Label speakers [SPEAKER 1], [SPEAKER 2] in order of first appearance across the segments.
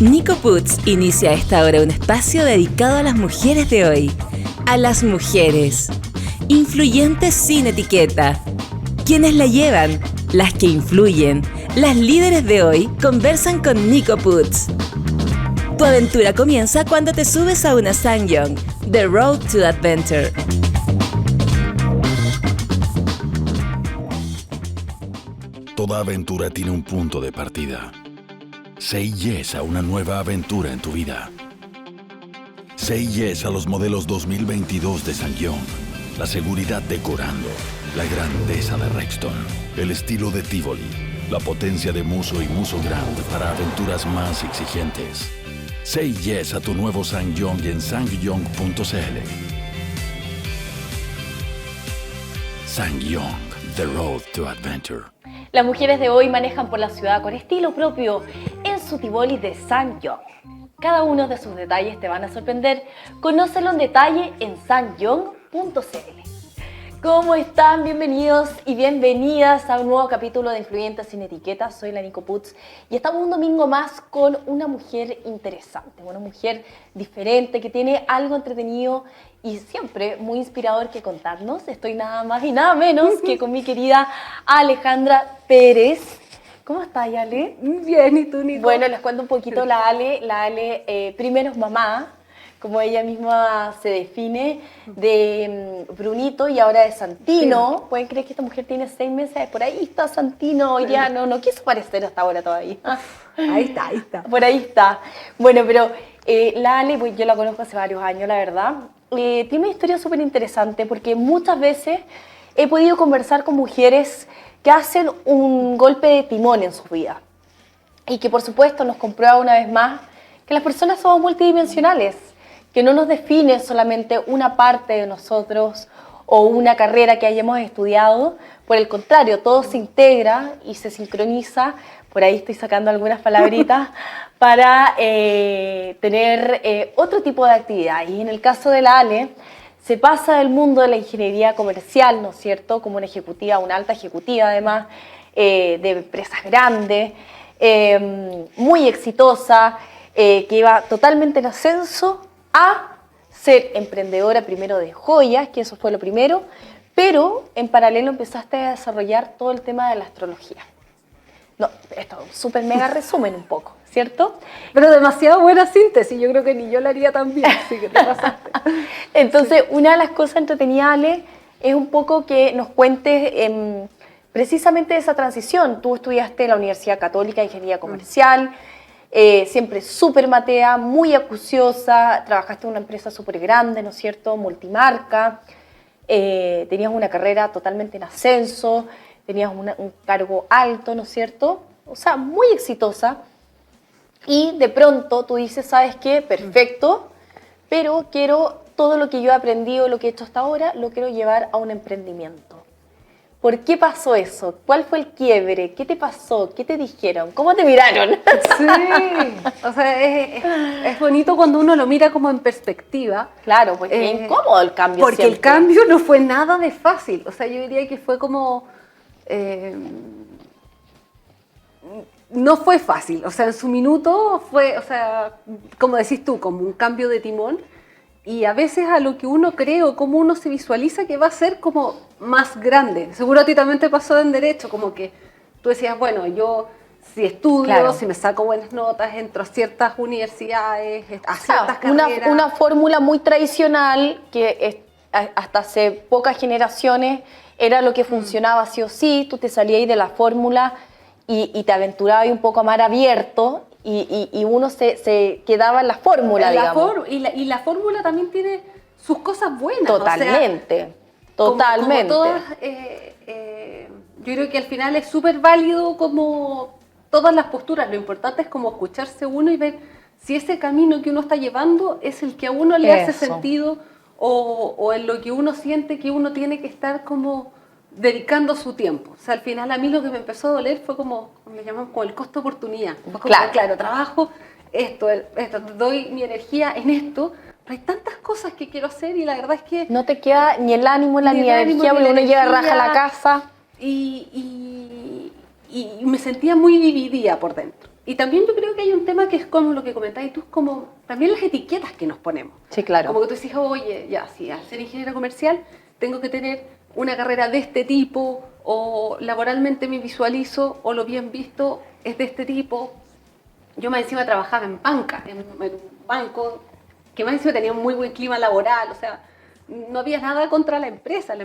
[SPEAKER 1] Nico Puts inicia a esta hora un espacio dedicado a las mujeres de hoy. A las mujeres. Influyentes sin etiqueta. Quienes la llevan, las que influyen, las líderes de hoy conversan con Nico Puts. Tu aventura comienza cuando te subes a una SsangYong, The Road to Adventure.
[SPEAKER 2] Toda aventura tiene un punto de partida. Say yes a una nueva aventura en tu vida. Say yes a los modelos 2022 de SsangYong. La seguridad decorando, la grandeza de Rexton, el estilo de Tivoli, la potencia de Musso y Musso Grand para aventuras más exigentes. Say yes a tu nuevo SsangYong en sangyong.cl. SsangYong, The Road to Adventure.
[SPEAKER 3] Las mujeres de hoy manejan por la ciudad con estilo propio en su Tivoli de SsangYong. Cada uno de sus detalles te van a sorprender. Conócelo en detalle en sangyong.cl. ¿Cómo están? Bienvenidos y bienvenidas a un nuevo capítulo de Influyentes sin Etiqueta. Soy la Nico Puts y estamos un domingo más con una mujer interesante, una mujer diferente que tiene algo entretenido y siempre muy inspirador que contarnos. Estoy nada más y nada menos que con mi querida Alejandra Pérez. ¿Cómo estás, Ale?
[SPEAKER 4] Bien, ¿y tú, Nico?
[SPEAKER 3] Bueno, les cuento un poquito la Ale. La Ale primero es mamá, como ella misma se define, de Brunito y ahora de Santino. Sí. ¿Pueden creer que esta mujer tiene 6 meses? Por ahí está Santino, ya no quiso parecer hasta ahora todavía.
[SPEAKER 4] Ahí está.
[SPEAKER 3] Por ahí está. Bueno, pero la Ale, pues yo la conozco hace varios años, la verdad. Tiene una historia súper interesante porque muchas veces he podido conversar con mujeres que hacen un golpe de timón en su vida y que por supuesto nos comprueba una vez más que las personas somos multidimensionales, que no nos define solamente una parte de nosotros o una carrera que hayamos estudiado. Por el contrario, todo se integra y se sincroniza. Por ahí estoy sacando algunas palabritas para tener otro tipo de actividad. Y en el caso de la Ale, se pasa del mundo de la ingeniería comercial, ¿no es cierto?, como una ejecutiva, una alta ejecutiva además, de empresas grandes, muy exitosa, que iba totalmente en ascenso, a ser emprendedora primero de joyas, que eso fue lo primero, pero en paralelo empezaste a desarrollar todo el tema de la astrología. No, esto es un súper mega resumen un poco, ¿cierto?
[SPEAKER 4] Pero demasiado buena síntesis, yo creo que ni yo la haría tan bien, así que te pasaste.
[SPEAKER 3] Entonces, una de las cosas entretenidas, Ale, es un poco que nos cuentes precisamente esa transición. Tú estudiaste en la Universidad Católica de Ingeniería Comercial, siempre súper matea, muy acuciosa, trabajaste en una empresa súper grande, ¿no es cierto?, multimarca, tenías una carrera totalmente en ascenso, tenías un cargo alto, ¿no es cierto?, o sea, muy exitosa, y de pronto tú dices, ¿sabes qué? Perfecto, pero quiero todo lo que yo he aprendido, lo que he hecho hasta ahora, lo quiero llevar a un emprendimiento. ¿Por qué pasó eso? ¿Cuál fue el quiebre? ¿Qué te pasó? ¿Qué te dijeron? ¿Cómo te miraron?
[SPEAKER 4] Sí, o sea, es bonito cuando uno lo mira como en perspectiva.
[SPEAKER 3] Claro, pues es incómodo el cambio.
[SPEAKER 4] Porque
[SPEAKER 3] siempre.
[SPEAKER 4] El cambio no fue nada de fácil. O sea, yo diría que fue como... no fue fácil. O sea, en su minuto fue, o sea, como decís tú, como un cambio de timón. Y a veces a lo que uno cree o cómo uno se visualiza que va a ser como más grande. Seguro a ti también te pasó en Derecho, como que tú decías, bueno, yo si estudio, claro, si me saco buenas notas, entro a ciertas universidades, a ciertas carreras.
[SPEAKER 3] Una fórmula muy tradicional que hasta hace pocas generaciones era lo que funcionaba sí o sí. Tú te salías de la fórmula y te aventurabas un poco a mar abierto. Y uno se quedaba en la fórmula, digamos.
[SPEAKER 4] Y la fórmula también tiene sus cosas buenas.
[SPEAKER 3] Totalmente,
[SPEAKER 4] o sea,
[SPEAKER 3] totalmente.
[SPEAKER 4] Como todas, yo creo que al final es súper válido como todas las posturas. Lo importante es como escucharse uno y ver si ese camino que uno está llevando es el que a uno le hace sentido o en lo que uno siente que uno tiene que estar como dedicando su tiempo. O sea, al final a mí lo que me empezó a doler fue como, me llaman como el costo oportunidad. Como, claro, trabajo esto, doy mi energía en esto, pero hay tantas cosas que quiero hacer y la verdad es que...
[SPEAKER 3] No te queda ni el ánimo, ni la energía, porque uno llega raja a la casa.
[SPEAKER 4] Y y me sentía muy dividida por dentro. Y también yo creo que hay un tema que es como lo que comentabas tú, es como también las etiquetas que nos ponemos.
[SPEAKER 3] Sí, claro.
[SPEAKER 4] Como que tú dices, oye, ya, sí, al ser ingeniera comercial tengo que tener una carrera de este tipo, o laboralmente me visualizo, o lo bien visto es de este tipo. Yo más encima trabajaba en banca, en un banco, que más encima tenía un muy buen clima laboral, o sea, no había nada contra la empresa
[SPEAKER 3] Ni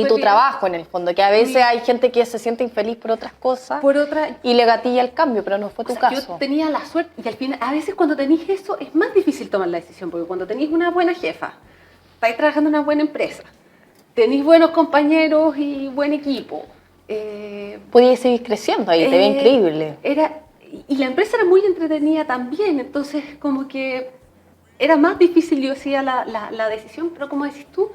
[SPEAKER 4] súper
[SPEAKER 3] tu
[SPEAKER 4] bien.
[SPEAKER 3] trabajo, en el fondo, que a veces hay gente que se siente infeliz por otras cosas
[SPEAKER 4] Por otra,
[SPEAKER 3] y le gatilla el cambio, pero no fue tu
[SPEAKER 4] o sea,
[SPEAKER 3] caso.
[SPEAKER 4] yo tenía la suerte, y al final, a veces cuando tenéis eso, es más difícil tomar la decisión, porque cuando tenéis una buena jefa, estáis trabajando en una buena empresa, tenéis buenos compañeros y buen equipo.
[SPEAKER 3] Podías seguir creciendo ahí, te ve increíble.
[SPEAKER 4] Y la empresa era muy entretenida también, entonces como que era más difícil, yo decía, la decisión, pero como decís tú,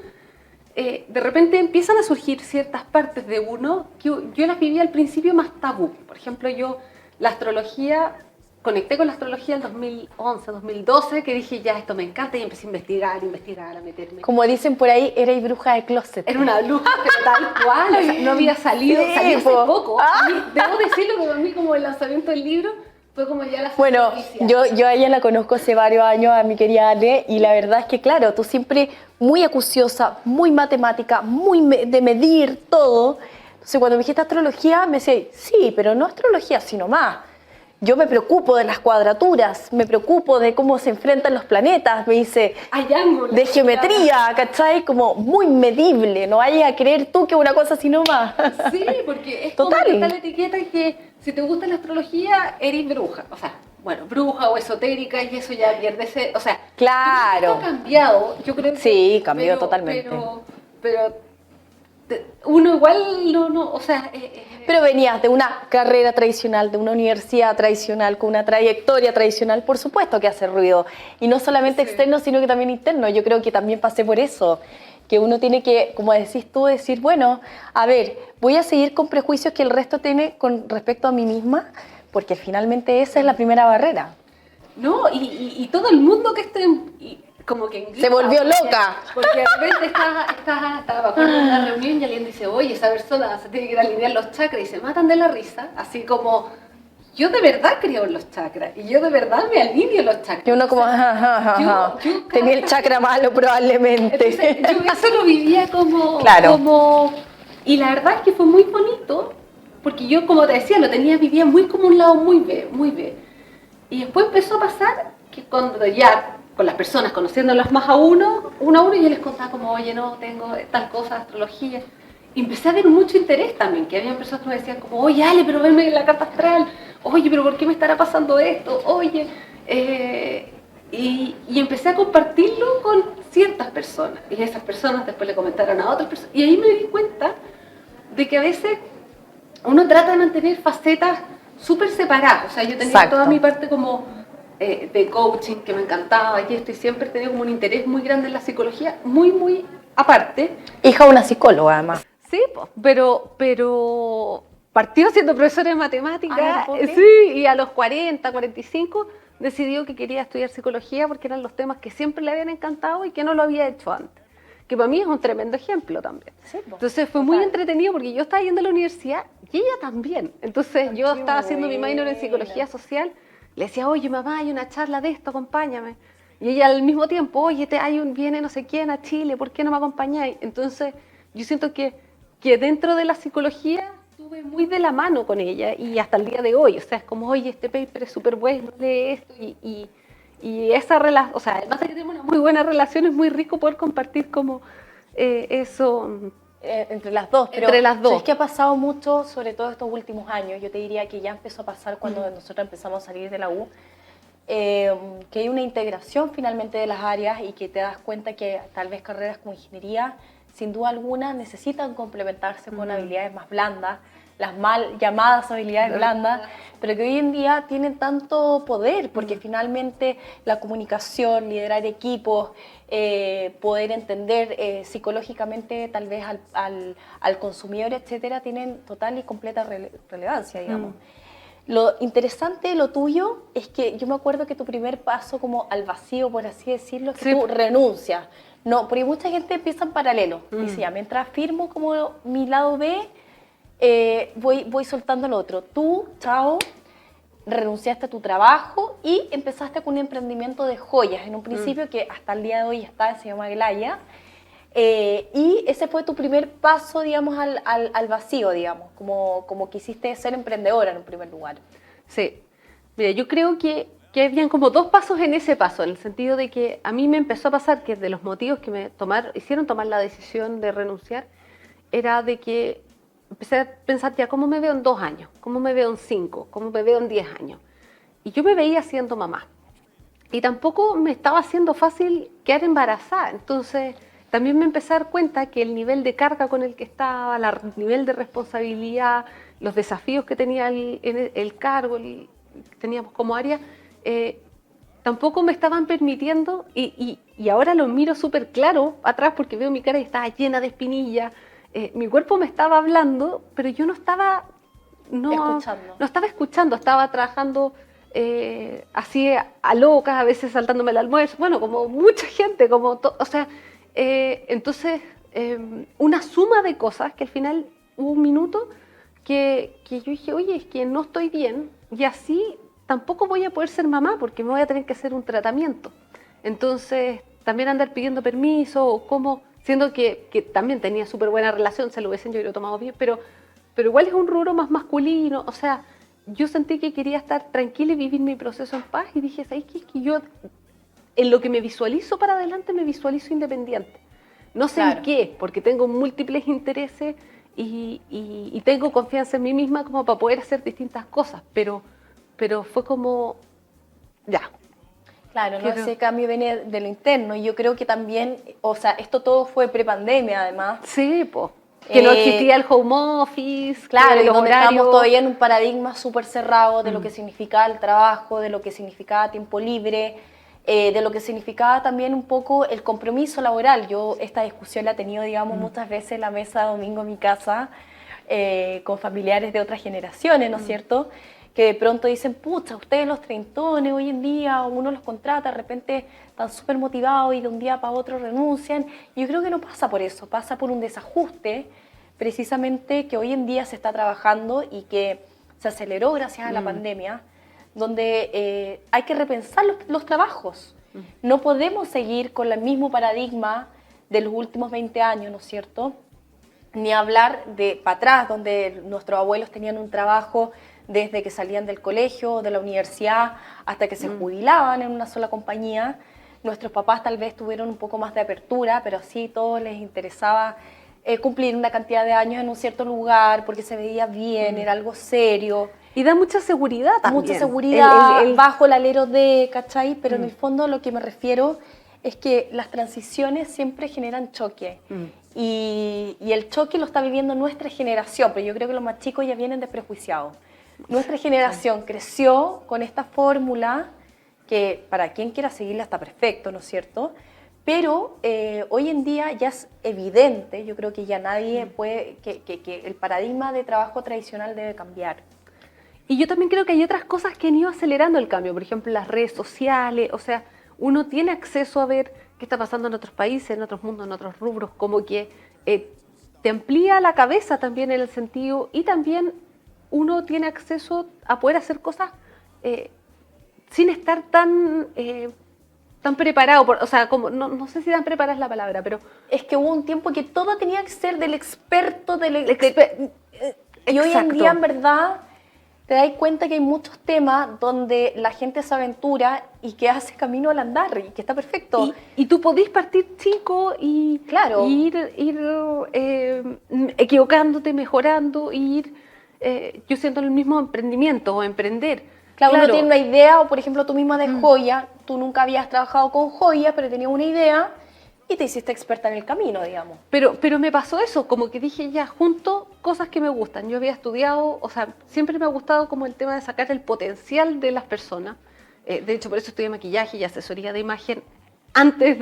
[SPEAKER 4] de repente empiezan a surgir ciertas partes de uno que yo las vivía al principio más tabú. Por ejemplo, yo la astrología, conecté con la astrología en 2011, 2012, que dije, ya, esto me encanta, y empecé a investigar, a meterme.
[SPEAKER 3] Como dicen por ahí, erais bruja de closet.
[SPEAKER 4] Era una bruja, pero tal cual, o sea, no había salido,
[SPEAKER 3] Sí,
[SPEAKER 4] salí hace
[SPEAKER 3] po.
[SPEAKER 4] poco. Y debo decirlo que para mí como el lanzamiento del libro fue como ya la
[SPEAKER 3] Bueno,
[SPEAKER 4] noticia.
[SPEAKER 3] yo a ella la conozco hace varios años, a mi querida Ale, y la verdad es que, claro, tú siempre muy acuciosa, muy matemática, de medir todo. Entonces, cuando me dijiste astrología, me decía, sí, pero no astrología, sino más. Yo me preocupo de las cuadraturas, me preocupo de cómo se enfrentan los planetas, me dice,
[SPEAKER 4] Hay ángulos.
[SPEAKER 3] de geometría, ¿cachai? Como muy medible, no vayas a creer tú que una cosa así nomás.
[SPEAKER 4] Sí, porque es
[SPEAKER 3] Total.
[SPEAKER 4] como que está la etiqueta que si te gusta la astrología, eres bruja. O sea, bueno, bruja o esotérica y eso ya pierde ese... O sea,
[SPEAKER 3] Claro.
[SPEAKER 4] esto ha cambiado, yo creo que...
[SPEAKER 3] Sí, cambió totalmente.
[SPEAKER 4] Pero uno igual no o sea...
[SPEAKER 3] Pero venías de una carrera tradicional, de una universidad tradicional, con una trayectoria tradicional, por supuesto que hace ruido. Y no solamente
[SPEAKER 4] Sí.
[SPEAKER 3] externo, sino que también interno. Yo creo que también pasé por eso. Que uno tiene que, como decís tú, decir, bueno, a ver, voy a seguir con prejuicios que el resto tiene con respecto a mí misma, porque finalmente esa es la primera barrera.
[SPEAKER 4] No, y todo el mundo que esté... como que
[SPEAKER 3] Se volvió loca.
[SPEAKER 4] Porque de repente estaba en una reunión y alguien dice, oye, esa persona se tiene que ir a alinear los chakras y se matan de la risa, así como, yo de verdad creo en los chakras y yo de verdad me alineo los chakras.
[SPEAKER 3] Y uno como, tenía el chakra malo probablemente.
[SPEAKER 4] Entonces, yo eso lo vivía como,
[SPEAKER 3] Claro.
[SPEAKER 4] como... Y la verdad es que fue muy bonito, porque yo, como te decía, vivía muy como un lado muy B. Y después empezó a pasar que cuando ya... con las personas, conociéndolas más a uno, y yo les contaba como, oye, no, tengo tal cosa, astrología. Y empecé a ver mucho interés también, que había personas que me decían como, oye, Ale, pero venme la carta astral, oye, pero ¿por qué me estará pasando esto? Oye, y empecé a compartirlo con ciertas personas, y esas personas después le comentaron a otras personas, y ahí me di cuenta de que a veces uno trata de mantener facetas súper separadas, o sea, yo tenía
[SPEAKER 3] Exacto.
[SPEAKER 4] toda mi parte como... de coaching que me encantaba y esto, y siempre he tenido como un interés muy grande en la psicología, muy aparte.
[SPEAKER 3] Hija de una psicóloga, además.
[SPEAKER 4] Sí, pero partió siendo profesora de matemáticas,
[SPEAKER 3] ¿por qué?
[SPEAKER 4] sí, y a los 40, 45 decidió que quería estudiar psicología porque eran los temas que siempre le habían encantado y que no lo había hecho antes. Que para mí es un tremendo ejemplo también.
[SPEAKER 3] Sí, po.
[SPEAKER 4] Entonces fue muy entretenido porque yo estaba yendo a la universidad y ella también. Entonces yo
[SPEAKER 3] qué
[SPEAKER 4] estaba haciendo mi minor en
[SPEAKER 3] buena.
[SPEAKER 4] psicología social. Le decía, oye, mamá, hay una charla de esto, acompáñame. Y ella al mismo tiempo, oye, viene no sé quién a Chile, ¿por qué no me acompañáis? Entonces, yo siento que dentro de la psicología estuve muy de la mano con ella y hasta el día de hoy. O sea, es como, oye, este paper es súper bueno, lee esto. Y esa relación, o sea, además de que tenemos una muy buena relación, es muy rico poder compartir como eso...
[SPEAKER 3] Entre las dos, pero
[SPEAKER 4] Entre las dos.
[SPEAKER 3] ¿sabes qué ha pasado mucho, sobre todo estos últimos años? Yo te diría que ya empezó a pasar cuando nosotros empezamos a salir de la U, que hay una integración finalmente de las áreas y que te das cuenta que tal vez carreras como ingeniería, sin duda alguna, necesitan complementarse con habilidades más blandas, las mal llamadas habilidades blandas, pero que hoy en día tienen tanto poder, porque finalmente la comunicación, liderar equipos, poder entender psicológicamente tal vez al consumidor, etcétera, tienen total y completa relevancia, digamos. Lo interesante de lo tuyo es que yo me acuerdo que tu primer paso como al vacío, por así decirlo, es que tú renuncias. No, porque mucha gente empieza en paralelo. Dice, ya, mientras firmo como mi lado B, voy soltando lo otro. Tú, chao, renunciaste a tu trabajo y empezaste con un emprendimiento de joyas en un principio que hasta el día de hoy está, se llama Glaya. Y ese fue tu primer paso, digamos, al vacío, digamos, como quisiste ser emprendedora en un primer lugar.
[SPEAKER 4] Sí. Mira, yo creo que habían como 2 pasos en ese paso, en el sentido de que a mí me empezó a pasar que de los motivos que me hicieron tomar la decisión de renunciar, era de que empecé a pensar ya cómo me veo en 2 años, cómo me veo en 5, cómo me veo en 10 años. Y yo me veía siendo mamá. Y tampoco me estaba haciendo fácil quedar embarazada. Entonces también me empecé a dar cuenta que el nivel de carga con el que estaba, el nivel de responsabilidad, los desafíos que tenía el cargo que teníamos como área, tampoco me estaban permitiendo, y ahora lo miro súper claro atrás porque veo mi cara y estaba llena de espinillas, mi cuerpo me estaba hablando, pero yo no estaba escuchando, estaba trabajando así a locas, a veces saltándome el almuerzo, bueno, como mucha gente, entonces una suma de cosas que al final hubo un minuto que yo dije, oye, es que no estoy bien, y así tampoco voy a poder ser mamá porque me voy a tener que hacer un tratamiento. Entonces, también andar pidiendo permiso, o cómo, siendo que también tenía súper buena relación, se lo hubiesen yo tomado bien, pero igual es un rubro más masculino. O sea, yo sentí que quería estar tranquila y vivir mi proceso en paz, y dije, ¿sabes qué? Es que yo, en lo que me visualizo para adelante, me visualizo independiente. No sé en qué, porque tengo múltiples intereses y tengo confianza en mí misma como para poder hacer distintas cosas, pero fue como, ya.
[SPEAKER 3] Claro, ¿no? Ese cambio viene de lo interno, y yo creo que también, o sea, esto todo fue prepandemia además.
[SPEAKER 4] Sí, pues. Que no existía el home office.
[SPEAKER 3] Claro, y donde estamos todavía en un paradigma súper cerrado de lo que significaba el trabajo, de lo que significaba tiempo libre, de lo que significaba también un poco el compromiso laboral. Yo esta discusión la he tenido, digamos, muchas veces en la mesa de domingo en mi casa, con familiares de otras generaciones, ¿no es cierto?, que de pronto dicen, pucha, ustedes los treintones hoy en día, uno los contrata, de repente están súper motivados y de un día para otro renuncian. Y yo creo que no pasa por eso, pasa por un desajuste precisamente que hoy en día se está trabajando y que se aceleró gracias a la pandemia, donde hay que repensar los trabajos. No podemos seguir con el mismo paradigma de los últimos 20 años, ¿no es cierto? Ni hablar de para atrás, donde nuestros abuelos tenían un trabajo desde que salían del colegio, de la universidad, hasta que se jubilaban en una sola compañía. Nuestros papás tal vez tuvieron un poco más de apertura, pero sí, todos les interesaba cumplir una cantidad de años en un cierto lugar, porque se veía bien, era algo serio.
[SPEAKER 4] Y da mucha seguridad también.
[SPEAKER 3] Mucha seguridad, bajo el alero de, ¿cachai? Pero en el fondo a lo que me refiero es que las transiciones siempre generan choque. Y el choque lo está viviendo nuestra generación, pero yo creo que los más chicos ya vienen desprejuiciados. Nuestra generación creció con esta fórmula que para quien quiera seguirla está perfecto, ¿no es cierto? Pero hoy en día ya es evidente, yo creo que ya nadie puede, que el paradigma de trabajo tradicional debe cambiar.
[SPEAKER 4] Y yo también creo que hay otras cosas que han ido acelerando el cambio, por ejemplo, las redes sociales, o sea, uno tiene acceso a ver qué está pasando en otros países, en otros mundos, en otros rubros, como que te amplía la cabeza también en el sentido, y también uno tiene acceso a poder hacer cosas sin estar tan preparado, o sea, como, no sé si tan preparada es la palabra, pero...
[SPEAKER 3] Es que hubo un tiempo que todo tenía que ser del experto, y hoy en día, en verdad, te das cuenta que hay muchos temas donde la gente se aventura y que hace camino al andar, y que está perfecto.
[SPEAKER 4] Y tú podés partir chico y,
[SPEAKER 3] claro,
[SPEAKER 4] ir equivocándote, mejorando, yo siento el mismo emprendimiento o emprender.
[SPEAKER 3] Claro, uno tiene una idea, o por ejemplo tú misma de joya, tú nunca habías trabajado con joya, pero tenías una idea y te hiciste experta en el camino, digamos.
[SPEAKER 4] Pero me pasó eso, como que dije ya, junto cosas que me gustan. Yo había estudiado, o sea, siempre me ha gustado como el tema de sacar el potencial de las personas. De hecho, por eso estudié maquillaje y asesoría de imagen antes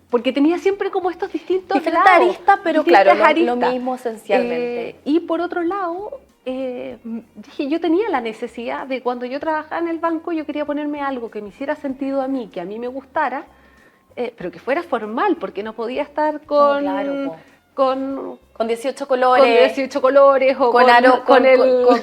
[SPEAKER 4] porque tenía siempre como estos distintos
[SPEAKER 3] diferentes aristas, pero claro, lo mismo esencialmente.
[SPEAKER 4] Y por otro lado, dije, yo tenía la necesidad de cuando yo trabajaba en el banco, yo quería ponerme algo que me hiciera sentido a mí, que a mí me gustara, pero que fuera formal, porque no podía estar con
[SPEAKER 3] 18 colores.
[SPEAKER 4] Con 18 colores o
[SPEAKER 3] con aro,
[SPEAKER 4] con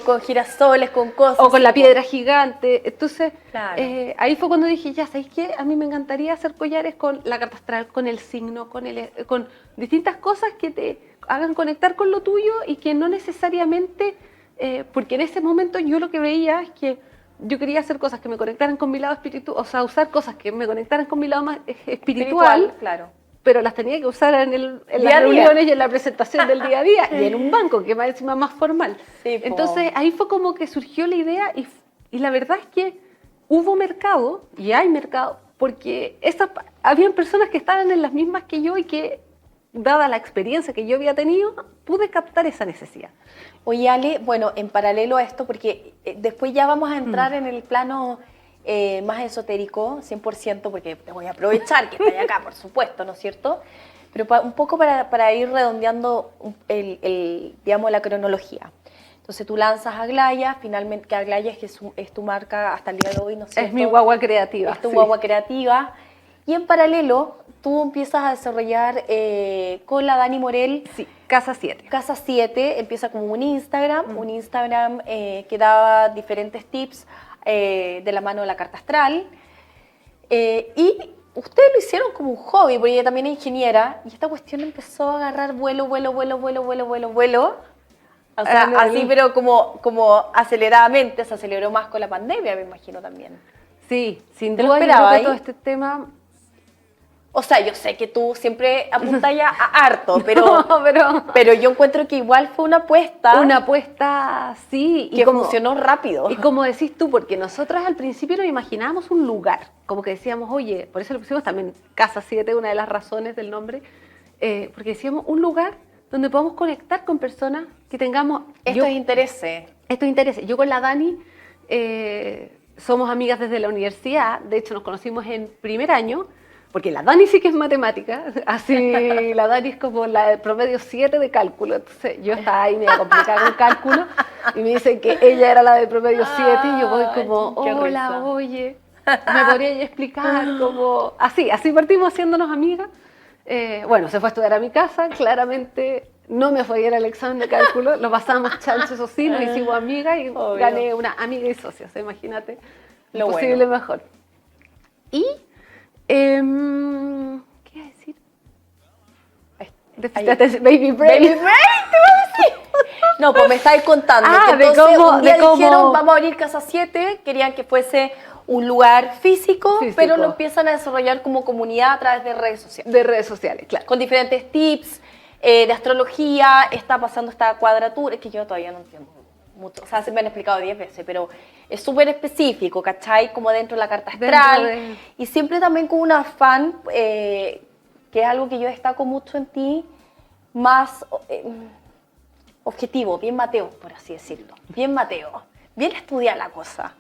[SPEAKER 3] con girasoles, con cosas.
[SPEAKER 4] o con la piedra gigante. Entonces,
[SPEAKER 3] Claro.
[SPEAKER 4] ahí fue cuando dije, ya, ¿sabéis qué? A mí me encantaría hacer collares con la carta astral, con el signo, con distintas cosas que te hagan conectar con lo tuyo y que no necesariamente, porque en ese momento yo lo que veía es que yo quería hacer cosas que me conectaran con mi lado espiritual, o sea, usar cosas que me conectaran con mi lado más espiritual,
[SPEAKER 3] claro.
[SPEAKER 4] pero las tenía que usar en
[SPEAKER 3] Día a
[SPEAKER 4] las
[SPEAKER 3] día.
[SPEAKER 4] reuniones y en la presentación del día a día y en un banco, que más encima más formal.
[SPEAKER 3] Sí, po.
[SPEAKER 4] Entonces ahí fue como que surgió la idea y la verdad es que hubo mercado y hay mercado porque habían personas que estaban en las mismas que yo y que, dada la experiencia que yo había tenido, pude captar esa necesidad.
[SPEAKER 3] Oye, Ale, bueno, en paralelo a esto, porque después ya vamos a entrar en el plano más esotérico, 100%, porque te voy a aprovechar que estás acá, por supuesto, ¿no es cierto? Pero un poco para ir redondeando digamos, la cronología. Entonces tú lanzas Aglaya, finalmente, que Aglaya es tu marca hasta el día de hoy, ¿no es cierto?
[SPEAKER 4] Es mi guagua creativa.
[SPEAKER 3] Es tu
[SPEAKER 4] sí.
[SPEAKER 3] guagua creativa. Y en paralelo, tú empiezas a desarrollar con la Dani Morel.
[SPEAKER 4] Sí, Casa 7.
[SPEAKER 3] Casa 7 empieza como un Instagram que daba diferentes tips de la mano de la carta astral. Y ustedes lo hicieron como un hobby, porque ella también es ingeniera, y esta cuestión empezó a agarrar vuelo. O sea, así, pero como aceleradamente, se aceleró más con la pandemia, me imagino también.
[SPEAKER 4] Sí, sin
[SPEAKER 3] ¿Te lo
[SPEAKER 4] duda yo
[SPEAKER 3] esperabas
[SPEAKER 4] creo que
[SPEAKER 3] ahí?
[SPEAKER 4] todo este tema...
[SPEAKER 3] O sea, yo sé que tú siempre apuntas ya a harto, pero,
[SPEAKER 4] No,
[SPEAKER 3] pero yo encuentro que igual fue una apuesta
[SPEAKER 4] Una apuesta, sí.
[SPEAKER 3] que funcionó rápido.
[SPEAKER 4] Y como decís tú, porque nosotras al principio nos imaginábamos un lugar, como que decíamos, oye, por eso le pusimos también Casa 7, una de las razones del nombre, porque decíamos un lugar donde podamos conectar con personas que tengamos...
[SPEAKER 3] Esto es interés.
[SPEAKER 4] Estos intereses. Yo con la Dani somos amigas desde la universidad, de hecho nos conocimos en primer año, porque la Dani sí que es matemática, así la Dani es como la de promedio 7 de cálculo, entonces yo estaba ahí medio complicada con cálculo y me dicen que ella era la de promedio 7 y yo voy como,
[SPEAKER 3] Qué
[SPEAKER 4] hola,
[SPEAKER 3] risa.
[SPEAKER 4] oye, ¿me podrías explicar? Como, así partimos haciéndonos amigas. Bueno, se fue a estudiar a mi casa, claramente no me fue bien el examen de cálculo, lo pasamos chancho, eso sí, nos hicimos amigas y
[SPEAKER 3] Obvio.
[SPEAKER 4] gané una amiga y socia, o sea, imagínate,
[SPEAKER 3] Lo
[SPEAKER 4] lo posible
[SPEAKER 3] bueno.
[SPEAKER 4] mejor. Y, ¿qué iba a decir? Baby Brain.
[SPEAKER 3] Baby Brain, te voy a decir. No, pues me estáis contando
[SPEAKER 4] Ah,
[SPEAKER 3] que
[SPEAKER 4] de
[SPEAKER 3] entonces
[SPEAKER 4] cómo-
[SPEAKER 3] un día
[SPEAKER 4] de cómo-
[SPEAKER 3] dijeron vamos a abrir Casa 7, querían que fuese un lugar físico,
[SPEAKER 4] Físico.
[SPEAKER 3] pero lo empiezan a desarrollar como comunidad a través de redes sociales.
[SPEAKER 4] De redes sociales, claro.
[SPEAKER 3] Con diferentes tips de astrología, está pasando esta cuadratura, es que yo todavía no entiendo mucho, o sea, se me han explicado 10 veces, pero es súper específico, ¿cachai? Como dentro de la carta astral,
[SPEAKER 4] Dentro de-
[SPEAKER 3] y siempre también con un afán, que es algo que yo destaco mucho en ti, más objetivo, bien Mateo, por así decirlo, bien Mateo, bien estudiar la cosa.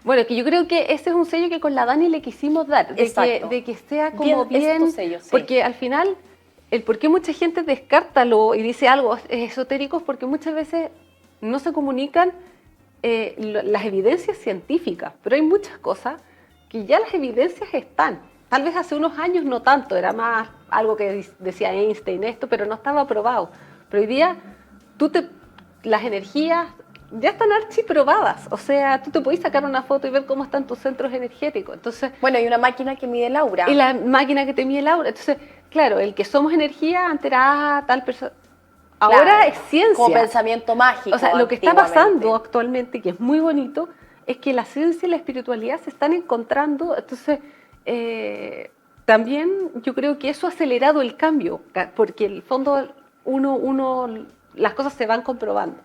[SPEAKER 4] Bueno, que yo creo que ese es un sello que con la Dani le quisimos dar,
[SPEAKER 3] Exacto.
[SPEAKER 4] de que sea como
[SPEAKER 3] Bien, ese es
[SPEAKER 4] bien,
[SPEAKER 3] tu sello, sí.
[SPEAKER 4] porque al final, el por qué mucha gente descarta y dice algo esotérico es porque muchas veces no se comunican las evidencias científicas, pero hay muchas cosas que ya las evidencias están. Tal vez hace unos años no tanto, era más algo que decía Einstein esto, pero no estaba probado. Pero hoy día las energías ya están archiprobadas, o sea, tú te podés sacar una foto y ver cómo están tus centros energéticos. Entonces,
[SPEAKER 3] Bueno, hay una máquina que mide el aura.
[SPEAKER 4] y la máquina que te mide el aura. Entonces, claro, el que somos energía antes era tal persona. Ahora
[SPEAKER 3] Claro,
[SPEAKER 4] es ciencia.
[SPEAKER 3] como pensamiento mágico.
[SPEAKER 4] O sea, lo que está
[SPEAKER 3] antiguamente.
[SPEAKER 4] pasando actualmente, que es muy bonito, es que la ciencia y la espiritualidad se están encontrando. Entonces, también yo creo que eso ha acelerado el cambio, porque en el fondo las cosas se van comprobando.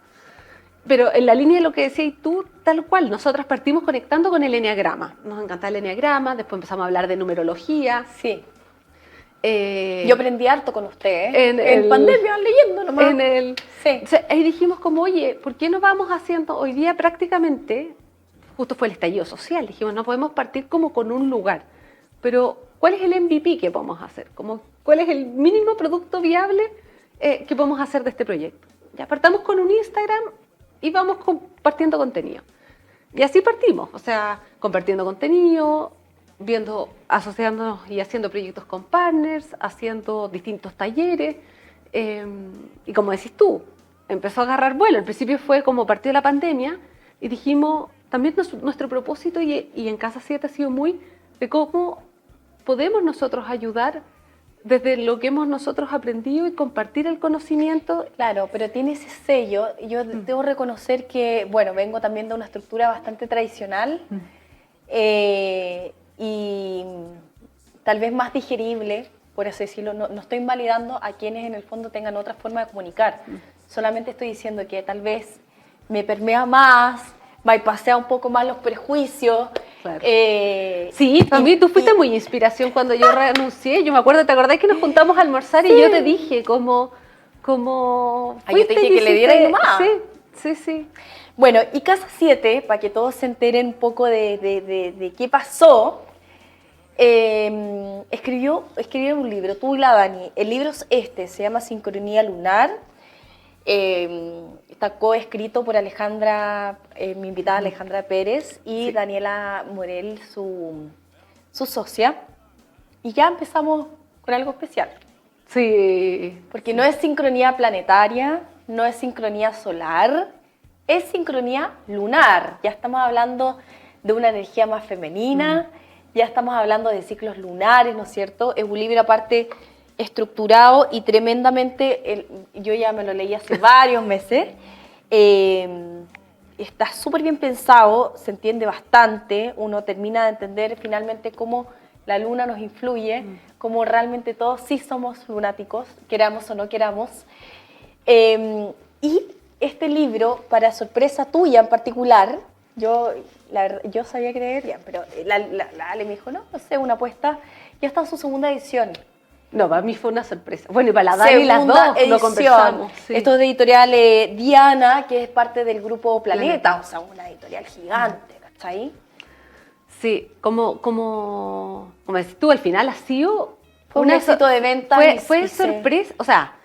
[SPEAKER 4] Pero en la línea de lo que decías tú, tal cual, nosotras partimos conectando con el eneagrama. Nos encanta el eneagrama, después empezamos a hablar de numerología.
[SPEAKER 3] Sí.
[SPEAKER 4] eh,
[SPEAKER 3] Yo aprendí harto con usted, ¿eh?
[SPEAKER 4] en
[SPEAKER 3] En
[SPEAKER 4] el-
[SPEAKER 3] pandemia, leyendo nomás. Sí.
[SPEAKER 4] O sea, ahí dijimos como, oye, ¿por qué no vamos haciendo hoy día prácticamente, justo fue el estallido social, dijimos, no podemos partir como con un lugar, pero ¿cuál es el MVP que podemos hacer? Como, ¿cuál es el mínimo producto viable que podemos hacer de este proyecto? Ya partamos con un Instagram y vamos compartiendo contenido. Y así partimos, o sea, compartiendo contenido, asociándonos y haciendo proyectos con partners, haciendo distintos talleres. Y como decís tú, empezó a agarrar vuelo. Al principio fue como partió la pandemia y dijimos, también nuestro propósito y en Casa 7 ha sido muy de cómo podemos nosotros ayudar desde lo que hemos nosotros aprendido y compartir el conocimiento.
[SPEAKER 3] Claro, pero tiene ese sello. Yo debo reconocer que, bueno, vengo también de una estructura bastante tradicional y tal vez más digerible, por así decirlo. No estoy invalidando a quienes en el fondo tengan otra forma de comunicar. Solamente estoy diciendo que tal vez me permea más, bypassea un poco más los prejuicios.
[SPEAKER 4] Claro. Sí, también tú fuiste muy inspiración cuando yo renuncié. Yo me acuerdo, ¿te acordás que nos juntamos a almorzar y yo te dije como
[SPEAKER 3] yo te dije que le diera y nomás.
[SPEAKER 4] Sí.
[SPEAKER 3] Bueno, y Casa 7, para que todos se enteren un poco de qué pasó, escribieron un libro, tú y la Dani. El libro es se llama Sincronía Lunar. Está coescrito por Alejandra, mi invitada Alejandra Pérez y Daniela Morel, su socia. Y ya empezamos con algo especial.
[SPEAKER 4] Sí.
[SPEAKER 3] Porque no es sincronía planetaria, no es sincronía solar, es sincronía lunar. Ya estamos hablando de una energía más femenina, ya estamos hablando de ciclos lunares, ¿no es cierto? Es un libro aparte estructurado y tremendamente, yo ya me lo leí hace varios meses, está súper bien pensado, se entiende bastante, uno termina de entender finalmente cómo la luna nos influye, cómo realmente todos sí somos lunáticos, queramos o no queramos. Y este libro, para sorpresa tuya en particular, yo sabía que leería, pero la Ale me dijo, no sé, una apuesta, ya está en su segunda edición.
[SPEAKER 4] No, para mí fue una sorpresa. Bueno, y para la Dani las dos
[SPEAKER 3] edición.
[SPEAKER 4] lo conversamos. Sí.
[SPEAKER 3] Esto es de editorial Diana, que es parte del grupo Planeta, o sea, una editorial gigante, ¿cachai?
[SPEAKER 4] Sí, como decís tú, al final ha sido...
[SPEAKER 3] Fue un éxito de ventas.
[SPEAKER 4] Fue sorpresa, o sea,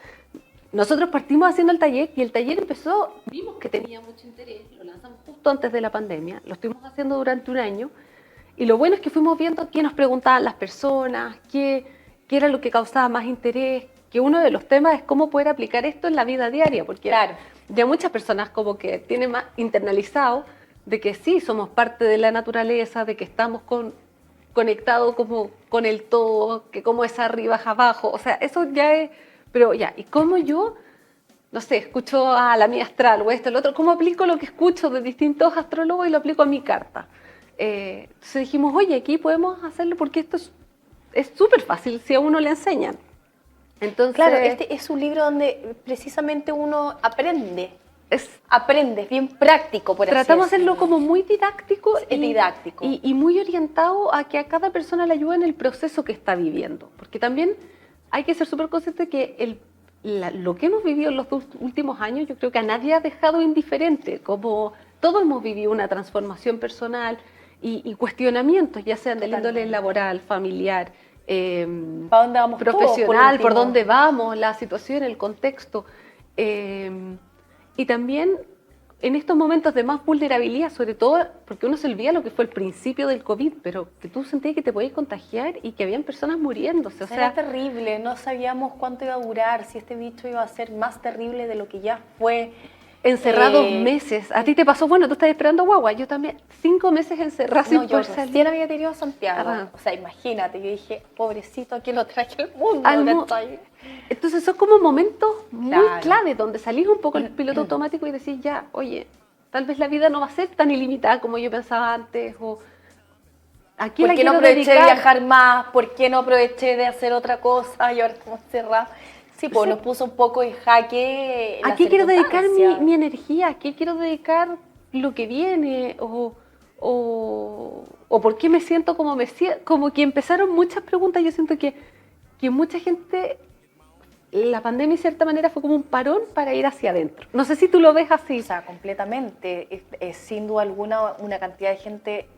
[SPEAKER 4] nosotros partimos haciendo el taller y el taller empezó, vimos que tenía mucho interés, lo lanzamos justo antes de la pandemia, lo estuvimos haciendo durante un año y lo bueno es que fuimos viendo qué nos preguntaban las personas, qué era lo que causaba más interés, que uno de los temas es cómo poder aplicar esto en la vida diaria, porque ya muchas personas como que tienen más internalizado de que sí, somos parte de la naturaleza, de que estamos conectados como con el todo, que como es arriba es abajo, o sea, eso ya es, pero ya, ¿y cómo yo, no sé, escucho a la mía astral o esto, el otro, cómo aplico lo que escucho de distintos astrólogos y lo aplico a mi carta? Entonces dijimos, oye, aquí podemos hacerlo porque esto es súper fácil si a uno le enseñan. Entonces,
[SPEAKER 3] claro, este es un libro donde precisamente uno aprende. Es bien práctico, por así decirlo.
[SPEAKER 4] Tratamos de hacerlo como muy didáctico.
[SPEAKER 3] Es didáctico.
[SPEAKER 4] Y muy orientado a que a cada persona le ayude en el proceso que está viviendo. Porque también hay que ser súper consciente que lo que hemos vivido en los últimos años, yo creo que a nadie ha dejado indiferente. Como todos hemos vivido una transformación personal y cuestionamientos, ya sean del índole laboral, familiar,
[SPEAKER 3] ¿para dónde vamos
[SPEAKER 4] profesional, por dónde vamos, la situación, el contexto. Y también en estos momentos de más vulnerabilidad, sobre todo porque uno se olvida lo que fue el principio del COVID, pero que tú sentías que te podías contagiar y que habían personas muriéndose.
[SPEAKER 3] Era terrible, no sabíamos cuánto iba a durar, si este bicho iba a ser más terrible de lo que ya fue.
[SPEAKER 4] Encerrados meses. ¿A ti te pasó? Bueno, tú estás esperando guagua. Yo también, 5 meses encerrada sin poder salir.
[SPEAKER 3] Recién había tenido a Santiago. O sea, imagínate, yo dije, pobrecito, ¿a quién lo traje al mundo?
[SPEAKER 4] Entonces son como momentos muy clave donde salís un poco el piloto automático y decís ya, oye, tal vez la vida no va a ser tan ilimitada como yo pensaba antes. O aquí
[SPEAKER 3] ¿por qué no aproveché de viajar más? ¿Por qué no aproveché de hacer otra cosa? Y ahora estamos cerrados. Sí, pues nos puso un poco en jaque.
[SPEAKER 4] ¿A qué quiero dedicar mi energía? ¿A qué quiero dedicar lo que viene? ¿O por qué me siento como me siento? Como que empezaron muchas preguntas. Yo siento que mucha gente, la pandemia de cierta manera fue como un parón para ir hacia adentro. No sé si tú lo ves así.
[SPEAKER 3] O sea, completamente. Es sin duda alguna una cantidad de gente,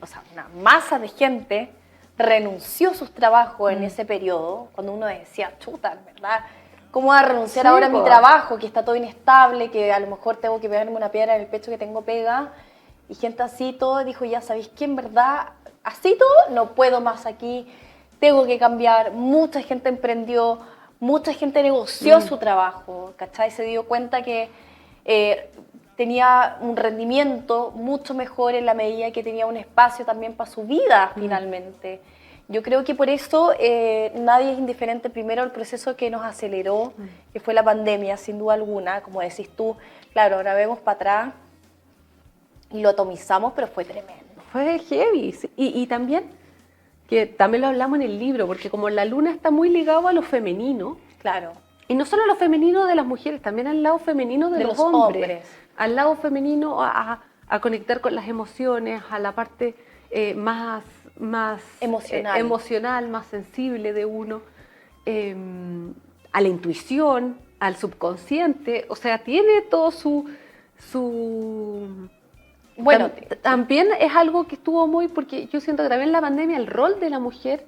[SPEAKER 3] o sea, una masa de gente renunció a sus trabajos en ese periodo, cuando uno decía, chuta, ¿verdad? ¿Cómo voy a renunciar ahora a mi trabajo, que está todo inestable, que a lo mejor tengo que pegarme una piedra en el pecho que tengo pega? Y gente así, todo dijo, ya sabéis que en verdad, así todo, no puedo más aquí, tengo que cambiar. Mucha gente emprendió, mucha gente negoció su trabajo, ¿cachai? Se dio cuenta que tenía un rendimiento mucho mejor en la medida que tenía un espacio también para su vida, finalmente. Yo creo que por eso nadie es indiferente primero al proceso que nos aceleró, que fue la pandemia, sin duda alguna. Como decís tú, claro, ahora vemos para atrás y lo atomizamos, pero fue tremendo.
[SPEAKER 4] Fue heavy. Sí. Y también, que también lo hablamos en el libro, porque como la luna está muy ligado a lo femenino,
[SPEAKER 3] Claro.
[SPEAKER 4] y no solo a lo femenino de las mujeres, también al lado femenino de los hombres. Al lado femenino a conectar con las emociones, a la parte más emocional, más sensible de uno, a la intuición, al subconsciente. O sea, tiene todo su bueno, también es algo que estuvo muy, porque yo siento que también en la pandemia el rol de la mujer,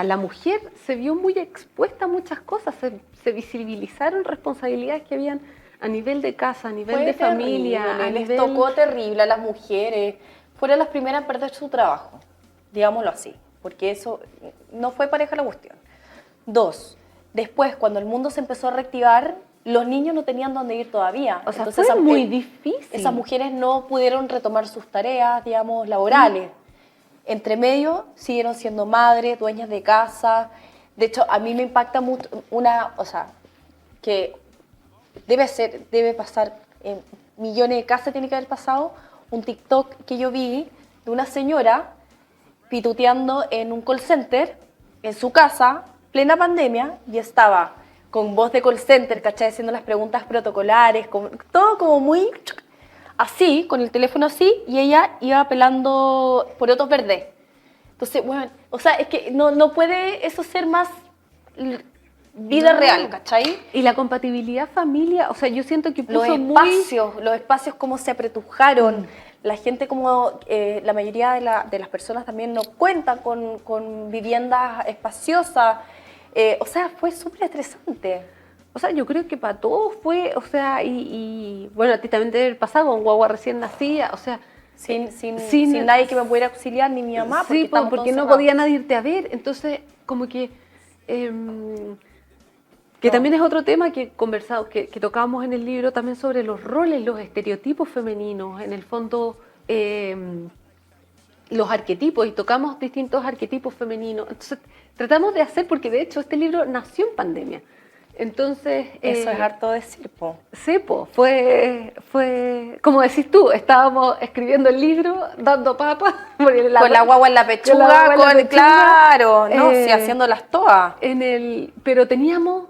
[SPEAKER 4] la mujer se vio muy expuesta a muchas cosas, se visibilizaron responsabilidades que habían a nivel de casa, a nivel de familia.
[SPEAKER 3] Les tocó terrible a las mujeres, fueron las primeras en perder su trabajo, digámoslo así, porque eso no fue pareja la cuestión. 2, después cuando el mundo se empezó a reactivar, los niños no tenían dónde ir todavía.
[SPEAKER 4] O sea, entonces, fue muy difícil.
[SPEAKER 3] Esas mujeres no pudieron retomar sus tareas, digamos, laborales. Entre medio siguieron siendo madres, dueñas de casa. De hecho, a mí me impacta mucho que debe pasar en millones de casas, tiene que haber pasado un TikTok que yo vi de una señora pituteando en un call center en su casa, plena pandemia, y estaba con voz de call center, ¿cachai? Haciendo las preguntas protocolares, todo como muy así, con el teléfono así, y ella iba pelando porotos verdes. Entonces, bueno, o sea, es que no puede eso ser más vida real, ¿cachai?
[SPEAKER 4] Y la compatibilidad familia, o sea, yo siento que puso
[SPEAKER 3] los espacios como se apretujaron, la gente como, la mayoría de las personas también no cuentan con viviendas espaciosas. O sea, fue súper estresante.
[SPEAKER 4] O sea, yo creo que para todos fue, o sea, y bueno, a ti también debe haber pasado con guagua recién nacida, o sea,
[SPEAKER 3] sin nadie que me pudiera auxiliar, ni mi mamá,
[SPEAKER 4] porque no podía nadie irte a ver. Entonces, como que también es otro tema que tocábamos en el libro, también sobre los roles, los estereotipos femeninos, en el fondo los arquetipos, y tocamos distintos arquetipos femeninos. Entonces, tratamos de hacer, porque de hecho este libro nació en pandemia. Entonces...
[SPEAKER 3] Eso es harto decir, po.
[SPEAKER 4] Sí, po. Fue, como decís tú, estábamos escribiendo el libro, dando papas.
[SPEAKER 3] Con la guagua en la pechuga, claro, sí, haciéndolas todas.
[SPEAKER 4] Pero teníamos,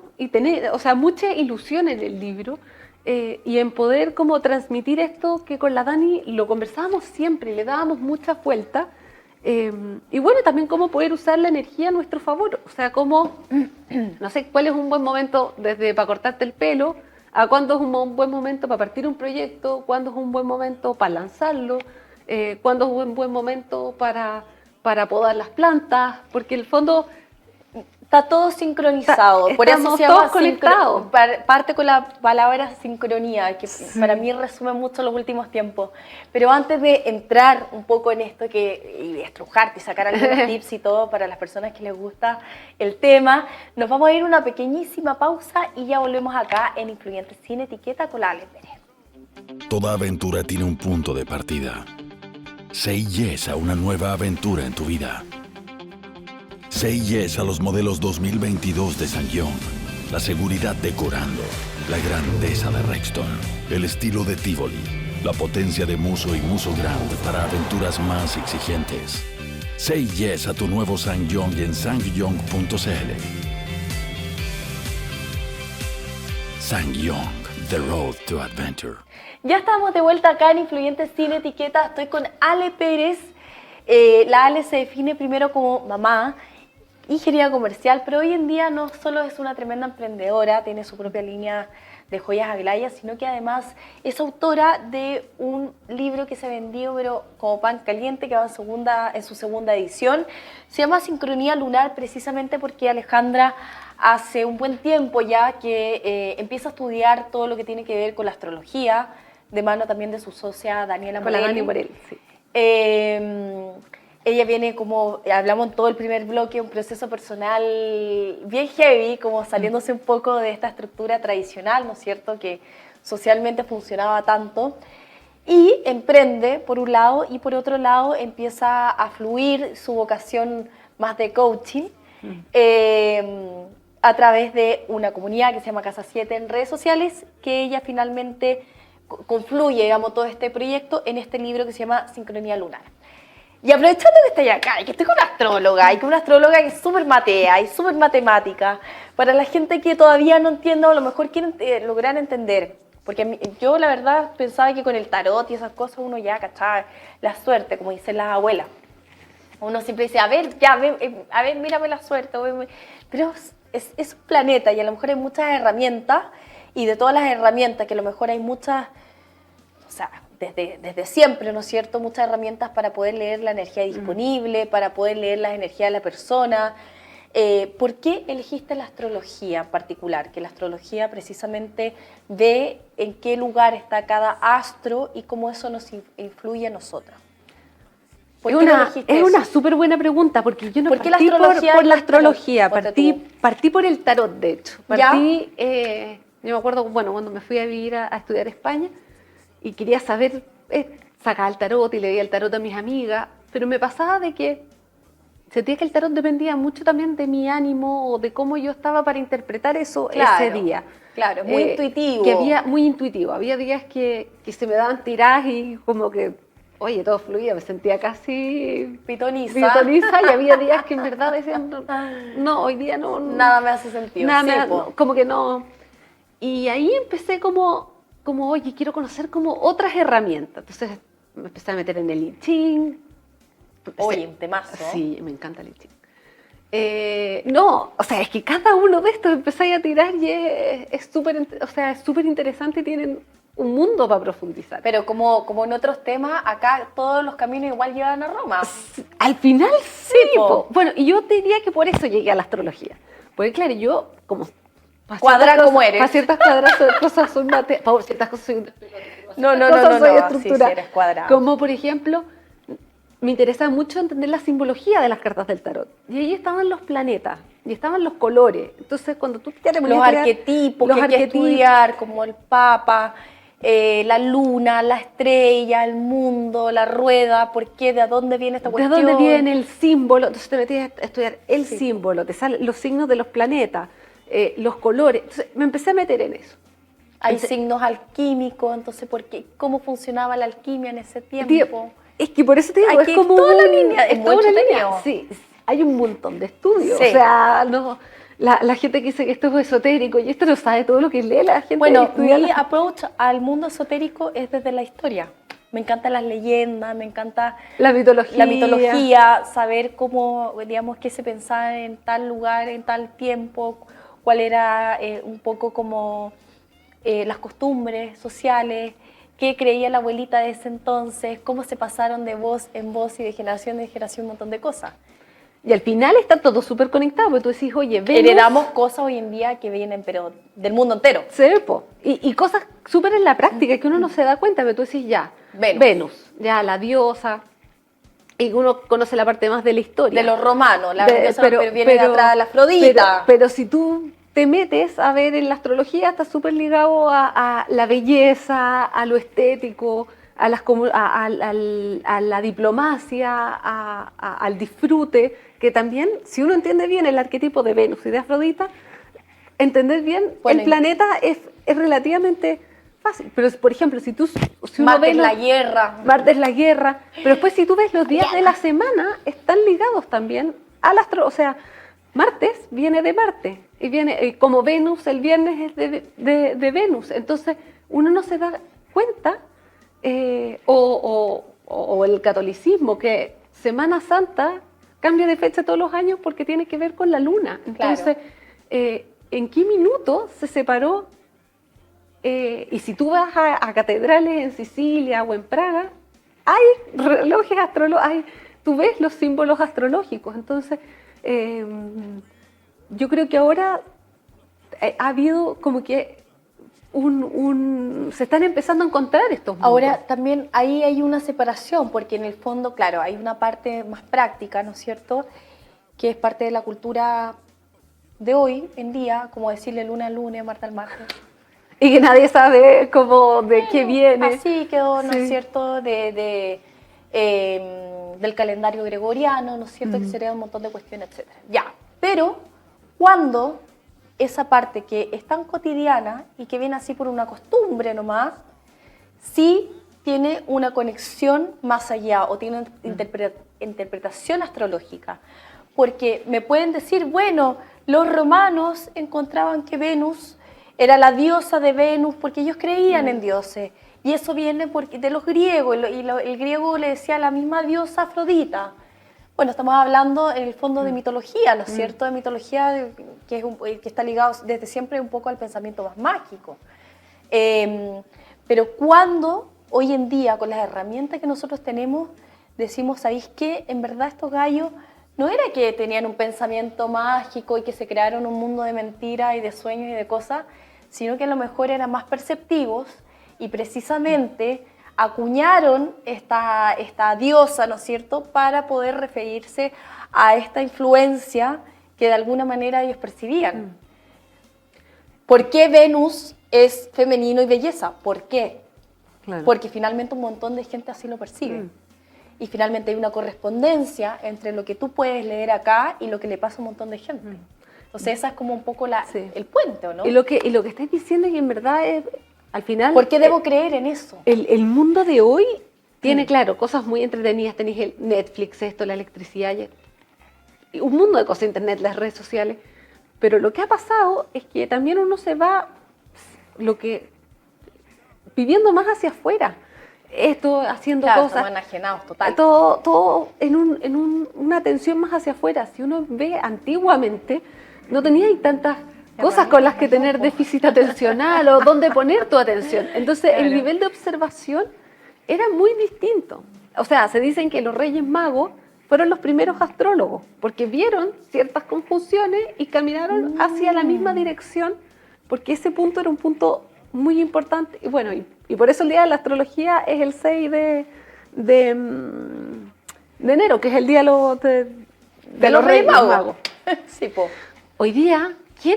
[SPEAKER 4] mucha ilusión en el libro, y en poder como transmitir esto, que con la Dani lo conversábamos siempre y le dábamos muchas vueltas. Y bueno, también cómo poder usar la energía a nuestro favor. O sea, cómo, no sé, cuál es un buen momento desde para cortarte el pelo, a cuándo es un buen momento para partir un proyecto, cuándo es un buen momento para lanzarlo, cuándo es un buen momento para podar las plantas, porque en el fondo...
[SPEAKER 3] Está todo sincronizado, por eso se llama
[SPEAKER 4] todos conectados.
[SPEAKER 3] Parte con la palabra sincronía, que para mí resume mucho los últimos tiempos. Pero antes de entrar un poco en esto y estrujarte y sacar algunos tips y todo para las personas que les gusta el tema, nos vamos a ir a una pequeñísima pausa y ya volvemos acá en Influyentes Sin Etiqueta con la Ale Pérez.
[SPEAKER 2] Toda aventura tiene un punto de partida. Say yes a una nueva aventura en tu vida. Say yes a los modelos 2022 de SsangYong. La seguridad decorando, la grandeza de Rexton, el estilo de Tivoli, la potencia de Musso y Musso Grand para aventuras más exigentes. Say yes a tu nuevo SsangYong en sangyong.cl. SsangYong, the road to adventure.
[SPEAKER 3] Ya estamos de vuelta acá en Influyentes Sin Etiqueta. Estoy con Ale Pérez. La Ale se define primero como mamá, ingeniera comercial, pero hoy en día no solo es una tremenda emprendedora, tiene su propia línea de joyas Aglaya, sino que además es autora de un libro que se vendió pero como pan caliente, que va en su segunda edición. Se llama Sincronía Lunar, precisamente porque Alejandra hace un buen tiempo ya que empieza a estudiar todo lo que tiene que ver con la astrología, de mano también de su socia Daniela Morel.
[SPEAKER 4] Con la Dani Morel, sí.
[SPEAKER 3] Ella viene como, hablamos en todo el primer bloque, un proceso personal bien heavy, como saliéndose un poco de esta estructura tradicional, ¿no es cierto?, que socialmente funcionaba tanto. Y emprende por un lado y por otro lado empieza a fluir su vocación más de coaching a través de una comunidad que se llama Casa 7 en redes sociales, que ella finalmente confluye, digamos, todo este proyecto en este libro que se llama Sincronía Lunar. Y aprovechando que estoy acá y que estoy con una astróloga que es súper matea y súper matemática, para la gente que todavía no entiende o a lo mejor quieren lograr entender, porque yo la verdad pensaba que con el tarot y esas cosas uno ya cachaba la suerte, como dicen las abuelas. Uno siempre dice, a ver, mírame la suerte, pero es un planeta y a lo mejor hay muchas herramientas, y de todas las herramientas que a lo mejor hay muchas, o sea, desde siempre, ¿no es cierto?, muchas herramientas para poder leer la energía disponible, para poder leer las energías de la persona. ¿Por qué elegiste la astrología en particular? Que la astrología precisamente ve en qué lugar está cada astro y cómo eso nos influye a nosotras.
[SPEAKER 4] Es una súper buena pregunta, porque yo no
[SPEAKER 3] ¿Por qué
[SPEAKER 4] partí
[SPEAKER 3] la astrología
[SPEAKER 4] por la astrología,
[SPEAKER 3] tarot?
[SPEAKER 4] partí por el tarot, de hecho. Yo me acuerdo, bueno, cuando me fui a vivir a estudiar a España, y quería saber, sacaba el tarot y leía el tarot a mis amigas, pero me pasaba de que sentía que el tarot dependía mucho también de mi ánimo o de cómo yo estaba para interpretar eso ese día.
[SPEAKER 3] Claro, muy intuitivo.
[SPEAKER 4] Muy intuitivo. Había días que se me daban tiradas y como que, oye, todo fluía, me sentía casi
[SPEAKER 3] pitoniza,
[SPEAKER 4] y había días que en verdad decían, no, hoy día no.
[SPEAKER 3] Nada me hace sentido.
[SPEAKER 4] Como que no. Y ahí empecé como, oye, quiero conocer como otras herramientas. Entonces me empecé a meter en el I Ching.
[SPEAKER 3] Oye, un temazo.
[SPEAKER 4] Sí, me encanta el I Ching. No, o sea, es que cada uno de estos empecé a tirar y es súper interesante y tienen un mundo para profundizar.
[SPEAKER 3] Pero como en otros temas, acá todos los caminos igual llevan a Roma.
[SPEAKER 4] Al final sí. Bueno, y yo te diría que por eso llegué a la astrología. Porque claro, yo como...
[SPEAKER 3] Cuadra como eres.
[SPEAKER 4] Para ciertas cosas soy matea, para ciertas cosas soy
[SPEAKER 3] no,
[SPEAKER 4] soy estructura.
[SPEAKER 3] Sí, eres cuadrado.
[SPEAKER 4] Como por ejemplo, me interesa mucho entender la simbología de las cartas del tarot. Y ahí estaban los planetas, y estaban los colores. Entonces cuando tú ya te ponías
[SPEAKER 3] los arquetipos que hay que estudiar, como el Papa, la luna, la estrella, el mundo, la rueda, ¿por qué? ¿De dónde viene esta cuestión?
[SPEAKER 4] ¿De dónde viene el símbolo? Entonces te metías a estudiar el símbolo, te salen los signos de los planetas. Los colores, entonces me empecé a meter en eso.
[SPEAKER 3] Hay signos alquímicos, entonces ¿cómo funcionaba la alquimia en ese tiempo?
[SPEAKER 4] Es que por eso te digo, es como
[SPEAKER 3] toda la línea, es
[SPEAKER 4] toda una
[SPEAKER 3] línea.
[SPEAKER 4] línea. Sí, hay un montón de estudios.
[SPEAKER 3] Sí.
[SPEAKER 4] O sea, no, la gente que dice que esto es esotérico y esto no sabe todo lo que lee la gente.
[SPEAKER 3] Bueno, mi approach al mundo esotérico es desde la historia. Me encantan las leyendas, me encanta
[SPEAKER 4] la mitología,
[SPEAKER 3] saber cómo, digamos, qué se pensaba en tal lugar, en tal tiempo, cuál era un poco como las costumbres sociales, qué creía la abuelita de ese entonces, cómo se pasaron de voz en voz y de generación en generación un montón de cosas.
[SPEAKER 4] Y al final está todo súper conectado, porque tú decís, oye, Venus...
[SPEAKER 3] Heredamos cosas hoy en día que vienen, pero del mundo entero.
[SPEAKER 4] Sí, y cosas súper en la práctica que uno no se da cuenta, pero tú decís, ya, Venus, ya la diosa... Y uno conoce la parte más de la historia.
[SPEAKER 3] De los romanos, pero viene de atrás la Afrodita.
[SPEAKER 4] Pero si tú te metes a ver en la astrología, está súper ligado a la belleza, a lo estético, a la diplomacia, al disfrute, que también, si uno entiende bien el arquetipo de Venus y de Afrodita, entender bien el planeta es relativamente... fácil, pero por ejemplo, si uno
[SPEAKER 3] Marte
[SPEAKER 4] ve
[SPEAKER 3] es la guerra.
[SPEAKER 4] Marte es la guerra, pero después si tú ves los días de la semana, están ligados también al astro, o sea, Martes viene de Marte, y viene como Venus, el viernes es de Venus, entonces uno no se da cuenta, o el catolicismo, que Semana Santa cambia de fecha todos los años porque tiene que ver con la luna, entonces, ¿en qué minuto se separó? Y si tú vas a catedrales en Sicilia o en Praga, hay relojes astrológicos, tú ves los símbolos astrológicos. Entonces, yo creo que ahora ha habido como que se están empezando a encontrar estos mundos.
[SPEAKER 3] Ahora, también ahí hay una separación, porque en el fondo, claro, hay una parte más práctica, ¿no es cierto?, que es parte de la cultura de hoy en día, como decirle luna al lunes, Marta al martes.
[SPEAKER 4] Y que nadie sabe cómo, de qué viene.
[SPEAKER 3] Así quedó, ¿no
[SPEAKER 4] Sí.
[SPEAKER 3] es cierto?, del calendario gregoriano, ¿no es cierto?, que sería un montón de cuestiones, etc. Ya, pero cuando esa parte que es tan cotidiana y que viene así por una costumbre nomás, sí tiene una conexión más allá o tiene una interpretación astrológica. Porque me pueden decir, bueno, los romanos encontraban que Venus era la diosa de Venus porque ellos creían en dioses. Y eso viene de los griegos, el griego le decía a la misma diosa Afrodita. Bueno, estamos hablando en el fondo de mitología, ¿no es cierto? De mitología que está ligado desde siempre un poco al pensamiento más mágico. Pero cuando hoy en día, con las herramientas que nosotros tenemos, decimos, ¿sabéis qué? En verdad estos gallos no era que tenían un pensamiento mágico y que se crearon un mundo de mentiras y de sueños y de cosas, sino que a lo mejor eran más perceptivos y precisamente acuñaron esta diosa, ¿no es cierto?, para poder referirse a esta influencia que de alguna manera ellos percibían. ¿Por qué Venus es femenino y belleza? ¿Por qué?
[SPEAKER 4] Claro.
[SPEAKER 3] Porque finalmente un montón de gente así lo percibe. Y finalmente hay una correspondencia entre lo que tú puedes leer acá y lo que le pasa a un montón de gente. Entonces esa es como un poco
[SPEAKER 4] Sí.
[SPEAKER 3] el puente, ¿o no?
[SPEAKER 4] Y lo que estáis diciendo es que en verdad es, al final...
[SPEAKER 3] ¿Por qué debo creer en eso?
[SPEAKER 4] El mundo de hoy tiene, claro, cosas muy entretenidas. Tenéis el Netflix, esto, la electricidad, y un mundo de cosas, internet, las redes sociales. Pero lo que ha pasado es que también uno se va viviendo más hacia afuera. Esto, haciendo
[SPEAKER 3] Claro,
[SPEAKER 4] cosas.
[SPEAKER 3] estamos enajenados, total.
[SPEAKER 4] Todo en una atención más hacia afuera. Si uno ve antiguamente, no tenía ahí tantas cosas con las que tener déficit atencional o dónde poner tu atención. Entonces, el nivel de observación era muy distinto. O sea, se dicen que los Reyes Magos fueron los primeros astrólogos, porque vieron ciertas conjunciones y caminaron hacia la misma dirección, porque ese punto era un punto muy importante. Y bueno, y por eso el día de la astrología es el 6 de enero, que es el día de los Reyes Magos.
[SPEAKER 3] Sí, po.
[SPEAKER 4] Hoy día, ¿quién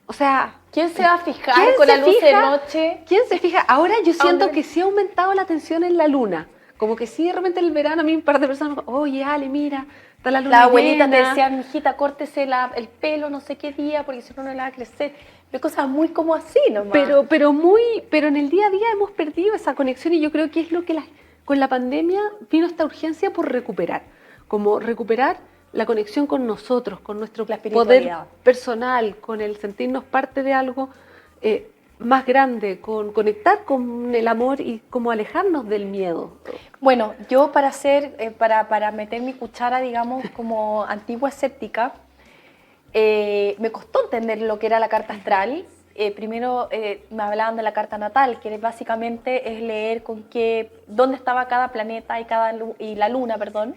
[SPEAKER 3] se va a fijar
[SPEAKER 4] ¿quién
[SPEAKER 3] con
[SPEAKER 4] se
[SPEAKER 3] la luz de
[SPEAKER 4] fija?
[SPEAKER 3] noche?
[SPEAKER 4] ¿Quién se fija? Ahora yo siento
[SPEAKER 3] Ahora-
[SPEAKER 4] que sí ha aumentado la tensión en la luna. Como que sí, de repente en el verano a mí un par de personas me dicen, oye, Ale, mira, está la luna
[SPEAKER 3] La abuelita te
[SPEAKER 4] llena.
[SPEAKER 3] decía, mijita, córtese el pelo no sé qué día, porque si no, no le va a crecer. Pero cosas muy como así nomás.
[SPEAKER 4] Pero en el día a día hemos perdido esa conexión y yo creo que es lo que con la pandemia vino esta urgencia por recuperar. Como recuperar la conexión con nosotros, con nuestro
[SPEAKER 3] La
[SPEAKER 4] poder
[SPEAKER 3] espiritualidad.
[SPEAKER 4] personal, con el sentirnos parte de algo más grande, con conectar con el amor y como alejarnos del miedo.
[SPEAKER 3] Bueno, yo para meter mi cuchara, digamos, como antigua escéptica, me costó entender lo que era la carta astral. Primero me hablaban de la carta natal, que básicamente es leer dónde estaba cada planeta y la luna, perdón,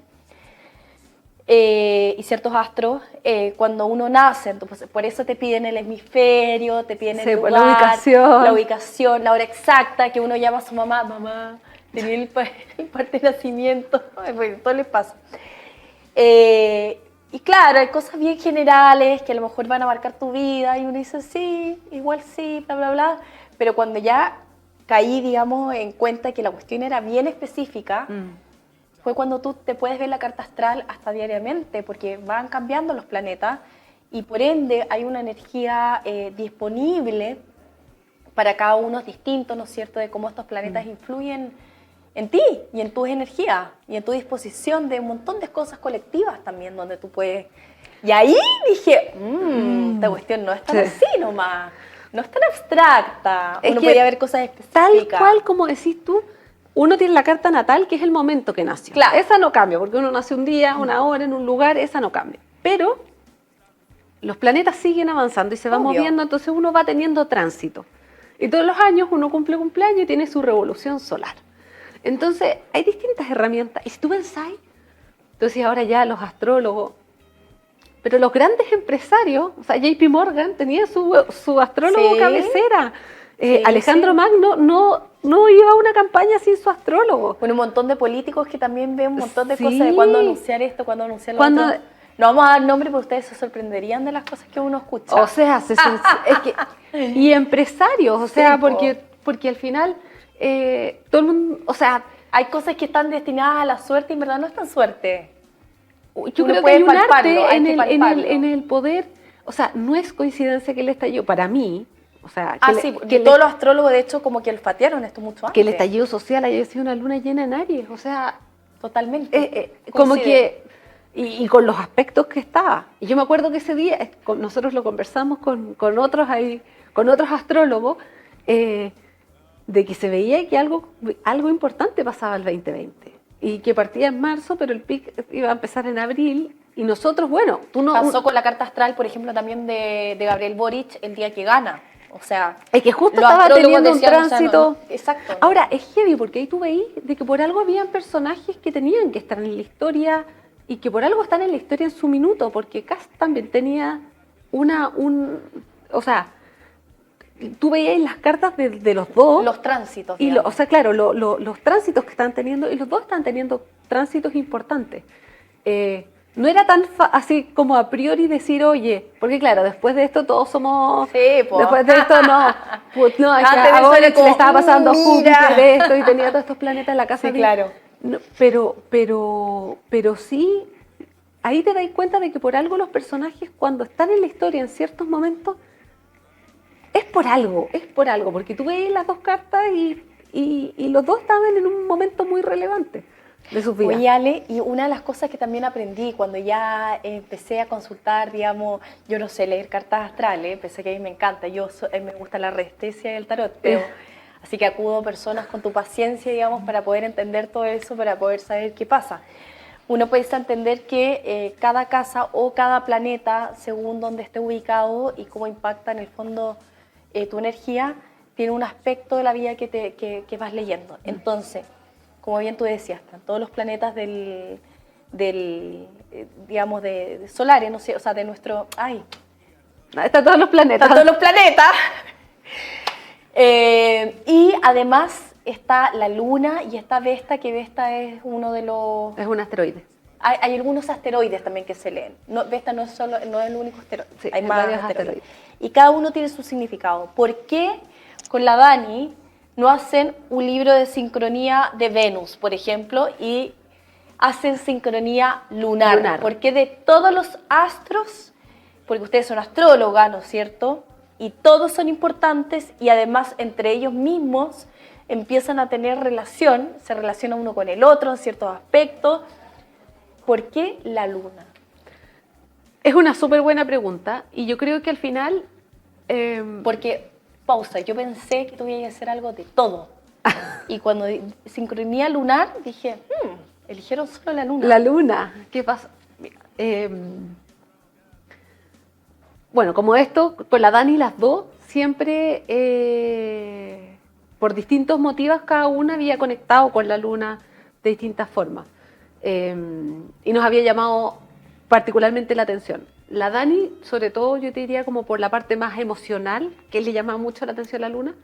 [SPEAKER 3] y ciertos astros cuando uno nace. Entonces, por eso te piden el hemisferio, te piden el
[SPEAKER 4] Sí,
[SPEAKER 3] lugar,
[SPEAKER 4] pues, la ubicación.
[SPEAKER 3] la hora exacta, que uno llama a su mamá, tenía el parte de nacimiento. Ay, bueno, todo les pasa. Y claro, hay cosas bien generales que a lo mejor van a marcar tu vida y uno dice, sí, igual sí, bla, bla, bla. Pero cuando ya caí, digamos, en cuenta que la cuestión era bien específica, fue cuando tú te puedes ver la carta astral hasta diariamente, porque van cambiando los planetas y por ende hay una energía disponible para cada uno distinto, ¿no es cierto?, de cómo estos planetas influyen en ti y en tus energías y en tu disposición de un montón de cosas colectivas también donde tú puedes... Y ahí dije, esta cuestión no es tan así nomás, no es tan abstracta,
[SPEAKER 4] Es
[SPEAKER 3] uno
[SPEAKER 4] que
[SPEAKER 3] podía ver cosas
[SPEAKER 4] Tal
[SPEAKER 3] específicas.
[SPEAKER 4] cual como decís tú, uno tiene la carta natal, que es el momento que nació.
[SPEAKER 3] Claro.
[SPEAKER 4] Esa no cambia, porque uno nace un día, una hora, en un lugar, esa no cambia. Pero los planetas siguen avanzando y se van
[SPEAKER 3] Obvio.
[SPEAKER 4] moviendo, entonces uno va teniendo tránsito. Y todos los años uno cumple cumpleaños y tiene su revolución solar. Entonces hay distintas herramientas. Y si tú pensáis, entonces ahora ya los astrólogos, pero los grandes empresarios, o sea, JP Morgan tenía su astrólogo
[SPEAKER 3] Sí.
[SPEAKER 4] cabecera. Alejandro Magno no iba a una campaña sin su astrólogo.
[SPEAKER 3] Bueno, un montón de políticos que también ven un montón de
[SPEAKER 4] Sí.
[SPEAKER 3] cosas de cuándo anunciar esto, cuándo anunciar lo otro. No vamos a dar nombre, pero ustedes se sorprenderían de las cosas que uno escucha.
[SPEAKER 4] O sea, es que, y empresarios, o sea,
[SPEAKER 3] Sí, po.
[SPEAKER 4] porque al final todo el mundo, o sea,
[SPEAKER 3] Hay cosas que están destinadas a la suerte y en verdad no es tan suerte.
[SPEAKER 4] yo
[SPEAKER 3] Uno
[SPEAKER 4] creo que
[SPEAKER 3] puede
[SPEAKER 4] hay un
[SPEAKER 3] palparlo,
[SPEAKER 4] arte
[SPEAKER 3] hay
[SPEAKER 4] en
[SPEAKER 3] que palparlo.
[SPEAKER 4] en el poder, o sea, no es coincidencia que el estallido, para mí, o sea,
[SPEAKER 3] Sí, que todos los astrólogos de hecho como que olfatearon esto mucho antes.
[SPEAKER 4] que el estallido social haya sido una luna llena en Aries, o sea,
[SPEAKER 3] Totalmente.
[SPEAKER 4] como
[SPEAKER 3] Coincide.
[SPEAKER 4] que, y con los aspectos que estaba. Y yo me acuerdo que ese día, nosotros lo conversamos con otros ahí, con otros astrólogos, de que se veía que algo importante pasaba el 2020. Y que partía en marzo, pero el pic iba a empezar en abril. Y nosotros, bueno,
[SPEAKER 3] Pasó con la carta astral, por ejemplo, también de Gabriel Boric el día que gana. O sea,
[SPEAKER 4] es que justo
[SPEAKER 3] los
[SPEAKER 4] estaba
[SPEAKER 3] astrólogos
[SPEAKER 4] teniendo un
[SPEAKER 3] decían, o sea,
[SPEAKER 4] tránsito.
[SPEAKER 3] exacto.
[SPEAKER 4] Ahora, es heavy porque ahí tú veís de que por algo habían personajes que tenían que estar en la historia y que por algo están en la historia en su minuto, porque Kast también tenía o sea, tú veías las cartas de los dos.
[SPEAKER 3] Los tránsitos.
[SPEAKER 4] Y
[SPEAKER 3] digamos.
[SPEAKER 4] o sea, claro, los tránsitos que están teniendo, y los dos están teniendo tránsitos importantes. No era tan así como a priori decir, oye, porque claro, después de esto todos somos...
[SPEAKER 3] Sí, po.
[SPEAKER 4] Después de esto no, pues no, es que
[SPEAKER 3] Antes de
[SPEAKER 4] a
[SPEAKER 3] eso era
[SPEAKER 4] Boric
[SPEAKER 3] como,
[SPEAKER 4] le estaba pasando
[SPEAKER 3] mira.
[SPEAKER 4] Júpiter esto y tenía todos estos planetas en la casa.
[SPEAKER 3] Sí, claro.
[SPEAKER 4] No, pero sí, ahí te das cuenta de que por algo los personajes cuando están en la historia en ciertos momentos, es por algo, porque tú ves las dos cartas y los dos estaban en un momento muy relevante de sus vidas.
[SPEAKER 3] Oye, Ale, y una de las cosas que también aprendí cuando ya empecé a consultar, digamos, yo no sé leer cartas astrales, pensé que a mí me encanta, me gusta la restesia y el tarot, pero así que acudo a personas con tu paciencia, digamos, para poder entender todo eso, para poder saber qué pasa. Uno puede entender que cada casa o cada planeta, según donde esté ubicado y cómo impacta en el fondo tu energía, tiene un aspecto de la vida que vas leyendo. Entonces, como bien tú decías, están todos los planetas digamos, de solares, no sé, o sea, de nuestro...
[SPEAKER 4] Están todos los planetas.
[SPEAKER 3] Están todos los planetas. Y además está la Luna y está Vesta, que Vesta es uno de los...
[SPEAKER 4] Es un asteroide.
[SPEAKER 3] Hay algunos asteroides también que se leen. Vesta no es el único asteroide,
[SPEAKER 4] Sí,
[SPEAKER 3] hay
[SPEAKER 4] hay
[SPEAKER 3] más
[SPEAKER 4] varios
[SPEAKER 3] asteroides. Y cada uno tiene su significado. ¿Por qué con la Dani no hacen un libro de sincronía de Venus, por ejemplo, y hacen sincronía lunar? Porque de todos los astros, porque ustedes son astrólogas, ¿no es cierto? Y todos son importantes y además entre ellos mismos empiezan a tener relación, se relaciona uno con el otro en ciertos aspectos. ¿Por qué la luna?
[SPEAKER 4] Es una súper buena pregunta y yo creo que al final...
[SPEAKER 3] Porque, pausa, yo pensé que tú ibas a hacer algo de todo. Y cuando sincronía lunar, dije, eligieron solo la luna.
[SPEAKER 4] La luna, ¿qué pasa? Mira, bueno, como esto, con la Dani las dos, siempre por distintos motivos cada una había conectado con la luna de distintas formas. Y nos había llamado particularmente la atención. La Dani, sobre todo, yo te diría como por la parte más emocional, que le llama mucho la atención a la luna.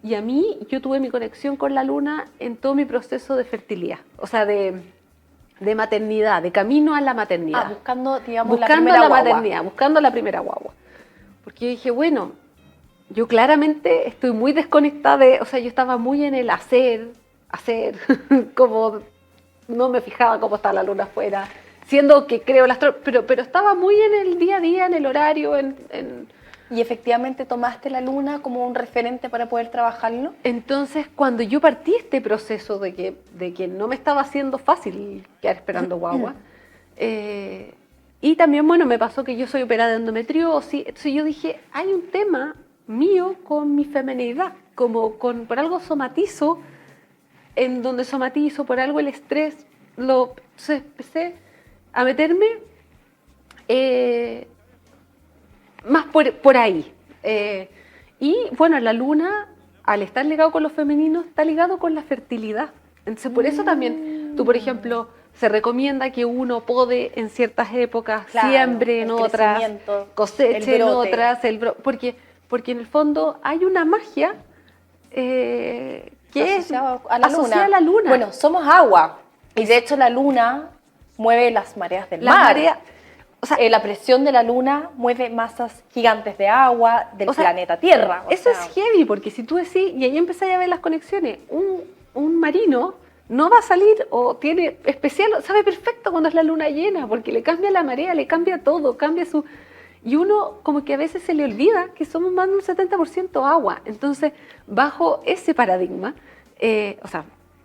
[SPEAKER 4] Y a mí, yo tuve mi conexión con la luna en todo mi proceso de fertilidad, o sea, de maternidad, de camino a la maternidad.
[SPEAKER 3] Buscando, digamos,
[SPEAKER 4] buscando
[SPEAKER 3] la primera guagua.
[SPEAKER 4] maternidad, buscando la primera guagua. Porque yo dije, bueno, yo claramente estoy muy desconectada o sea, yo estaba muy en el hacer, como no me fijaba cómo estaba la luna afuera, siendo que creo pero estaba muy en el día a día, en el horario,
[SPEAKER 3] ¿Y efectivamente tomaste la luna como un referente para poder trabajarlo?
[SPEAKER 4] Entonces, cuando yo partí este proceso de que no me estaba haciendo fácil quedar esperando guagua, y también, bueno, me pasó que yo soy operada de endometriosis, entonces yo dije, hay un tema mío con mi feminidad, por algo somatizo, en donde somatizo, por algo el estrés, entonces empecé a meterme más por ahí. Y bueno, la luna, al estar ligado con lo femenino, está ligado con la fertilidad. Entonces, por eso también, tú, por ejemplo, se recomienda que uno pode en ciertas épocas,
[SPEAKER 3] claro,
[SPEAKER 4] siembre en otras, coseche en otras, porque en el fondo hay una magia que es
[SPEAKER 3] asociado a la
[SPEAKER 4] asociada
[SPEAKER 3] luna.
[SPEAKER 4] a la luna.
[SPEAKER 3] Bueno, somos agua. Y de hecho la luna mueve las mareas del
[SPEAKER 4] Las
[SPEAKER 3] mar.
[SPEAKER 4] mareas- o sea,
[SPEAKER 3] La presión de la luna mueve masas gigantes de agua del
[SPEAKER 4] O sea,
[SPEAKER 3] planeta Tierra. O
[SPEAKER 4] eso
[SPEAKER 3] sea,
[SPEAKER 4] es heavy, porque si tú decís, y ahí empezáis a ver las conexiones, un marino no va a salir o tiene especial, sabe perfecto cuando es la luna llena, porque le cambia la marea, le cambia todo, cambia su... Y uno como que a veces se le olvida que somos más de un 70% agua. Entonces, bajo ese paradigma,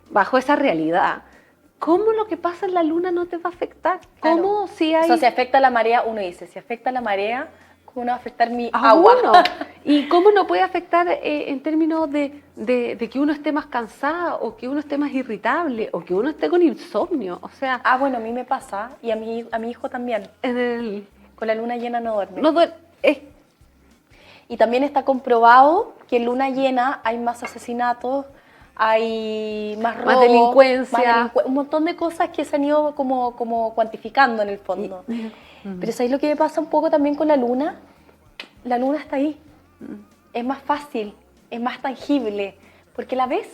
[SPEAKER 4] bajo esa realidad, ¿cómo lo que pasa en la luna no te va a afectar?
[SPEAKER 3] claro.
[SPEAKER 4] ¿Cómo si hay...
[SPEAKER 3] O sea, si afecta la marea, uno dice, si afecta la marea, ¿cómo no va a afectar mi
[SPEAKER 4] a
[SPEAKER 3] agua?
[SPEAKER 4] uno. ¿Y cómo no puede afectar en términos de que uno esté más cansado o que uno esté más irritable o que uno esté con insomnio? O sea,
[SPEAKER 3] Ah, bueno, a mí me pasa, y a mi hijo también.
[SPEAKER 4] en el,
[SPEAKER 3] Con la luna llena no duerme.
[SPEAKER 4] no duer- es-
[SPEAKER 3] Y también está comprobado que en luna llena hay más asesinatos, hay más
[SPEAKER 4] Más
[SPEAKER 3] robo,
[SPEAKER 4] delincuencia.
[SPEAKER 3] un montón de cosas que se han ido como cuantificando en el fondo. Pero ¿sabéis lo que me pasa un poco también con la luna? La luna está ahí. Es más fácil, es más tangible, porque la ves.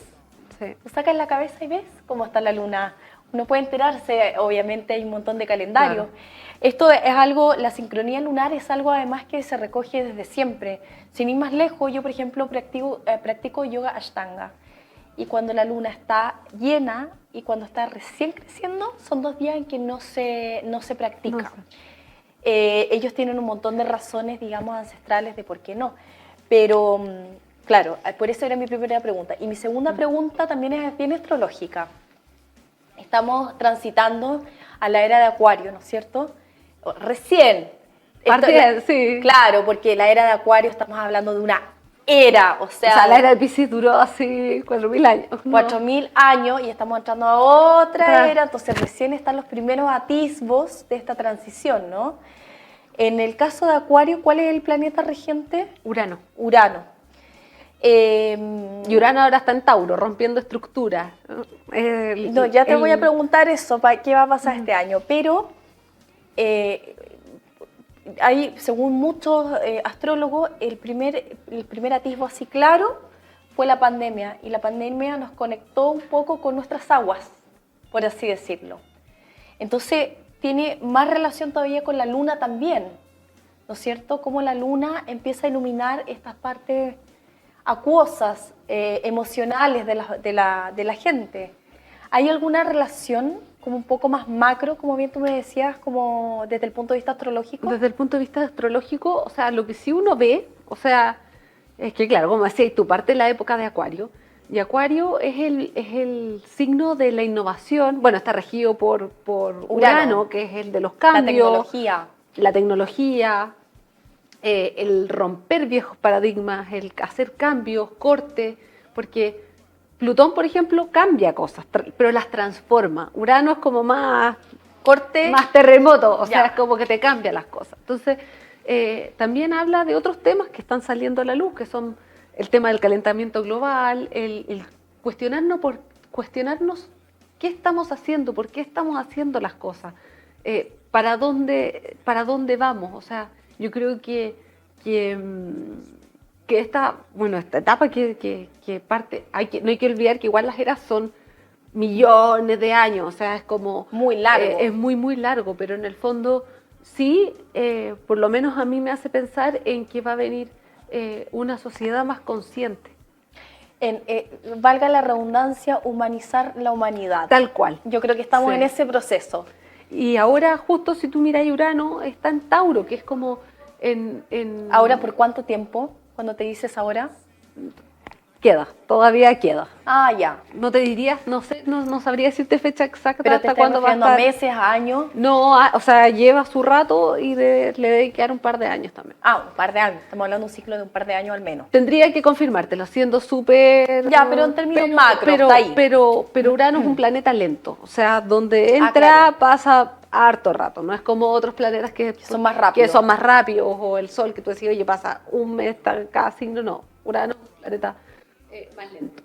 [SPEAKER 4] sí.
[SPEAKER 3] Tú sacas la cabeza y ves cómo está la luna. Uno puede enterarse, obviamente hay un montón de calendarios.
[SPEAKER 4] Claro.
[SPEAKER 3] Esto es algo, la sincronía lunar es algo además que se recoge desde siempre. Sin ir más lejos, yo por ejemplo practico yoga ashtanga. Y cuando la luna está llena y cuando está recién creciendo, son 2 días en que no se practica.
[SPEAKER 4] No sé.
[SPEAKER 3] Ellos tienen un montón de razones, digamos, ancestrales de por qué no. Pero, claro, por eso era mi primera pregunta. Y mi segunda pregunta también es bien astrológica. Estamos transitando a la era de Acuario, ¿no es cierto? Recién.
[SPEAKER 4] Sí.
[SPEAKER 3] Claro, porque la era de Acuario estamos hablando de una era, o
[SPEAKER 4] O sea,
[SPEAKER 3] sea
[SPEAKER 4] la era de Piscis duró así 4.000 años. ¿no?
[SPEAKER 3] 4.000 años y estamos entrando a otra
[SPEAKER 4] Otra.
[SPEAKER 3] era, entonces recién están los primeros atisbos de esta transición, ¿no? En el caso de Acuario, ¿cuál es el planeta regente?
[SPEAKER 4] Urano.
[SPEAKER 3] Urano.
[SPEAKER 4] Y Urano ahora está en Tauro, rompiendo estructuras.
[SPEAKER 3] No, ya te voy a preguntar eso, qué va a pasar este año, pero hay, según muchos astrólogos, el primer atisbo así claro fue la pandemia, y la pandemia nos conectó un poco con nuestras aguas, por así decirlo. Entonces, tiene más relación todavía con la luna también, ¿no es cierto? Cómo la luna empieza a iluminar estas partes acuosas, emocionales de la gente. ¿Hay alguna relación como un poco más macro, como bien tú me decías, como desde el punto de vista astrológico?
[SPEAKER 4] Desde el punto de vista astrológico, o sea, lo que sí uno ve, o sea, es que claro, como decías, tú parte de la época de Acuario, y Acuario es el signo de la innovación, bueno, está regido por Urano, que es el de los cambios, la tecnología, el romper viejos paradigmas, el hacer cambios, cortes, porque Plutón, por ejemplo, cambia cosas, pero las transforma. Urano es como más
[SPEAKER 3] Corte.
[SPEAKER 4] más terremoto, o sea,
[SPEAKER 3] Ya.
[SPEAKER 4] es como que te cambia las cosas. Entonces, también habla de otros temas que están saliendo a la luz, que son el tema del calentamiento global, el cuestionarnos qué estamos haciendo, por qué estamos haciendo las cosas, para dónde vamos. O sea, yo creo que esta etapa que parte, no hay que olvidar que igual las eras son millones de años, o sea, es como...
[SPEAKER 3] Muy largo.
[SPEAKER 4] es muy, muy largo, pero en el fondo sí, por lo menos a mí me hace pensar en que va a venir una sociedad más consciente.
[SPEAKER 3] Valga la redundancia, humanizar la humanidad.
[SPEAKER 4] Tal cual.
[SPEAKER 3] Yo creo que estamos
[SPEAKER 4] Sí.
[SPEAKER 3] en ese proceso.
[SPEAKER 4] Y ahora, justo si tú miras Urano, está en Tauro, que es como en...
[SPEAKER 3] ¿Ahora por cuánto tiempo? Cuando te dices ahora.
[SPEAKER 4] Todavía queda.
[SPEAKER 3] Ah, ya.
[SPEAKER 4] No te dirías, no sé, no sabría decirte fecha exacta
[SPEAKER 3] Pero te
[SPEAKER 4] hasta
[SPEAKER 3] estás
[SPEAKER 4] cuándo va a
[SPEAKER 3] refiriendo a
[SPEAKER 4] estar.
[SPEAKER 3] meses, a años.
[SPEAKER 4] No, o sea, lleva su rato y le debe quedar un par de años también.
[SPEAKER 3] Ah, un par de años. Estamos hablando de un ciclo de un par de años al menos.
[SPEAKER 4] Tendría que confirmártelo, siendo súper...
[SPEAKER 3] Ya, pero en términos macro, está ahí.
[SPEAKER 4] Pero Urano es un planeta lento, o sea, donde entra
[SPEAKER 3] claro.
[SPEAKER 4] pasa harto rato, no es como otros planetas que
[SPEAKER 3] son más rápidos.
[SPEAKER 4] que son más rápidos, o el Sol, que tú decías, oye, pasa un mes cada signo, no, Urano es un planeta más lento.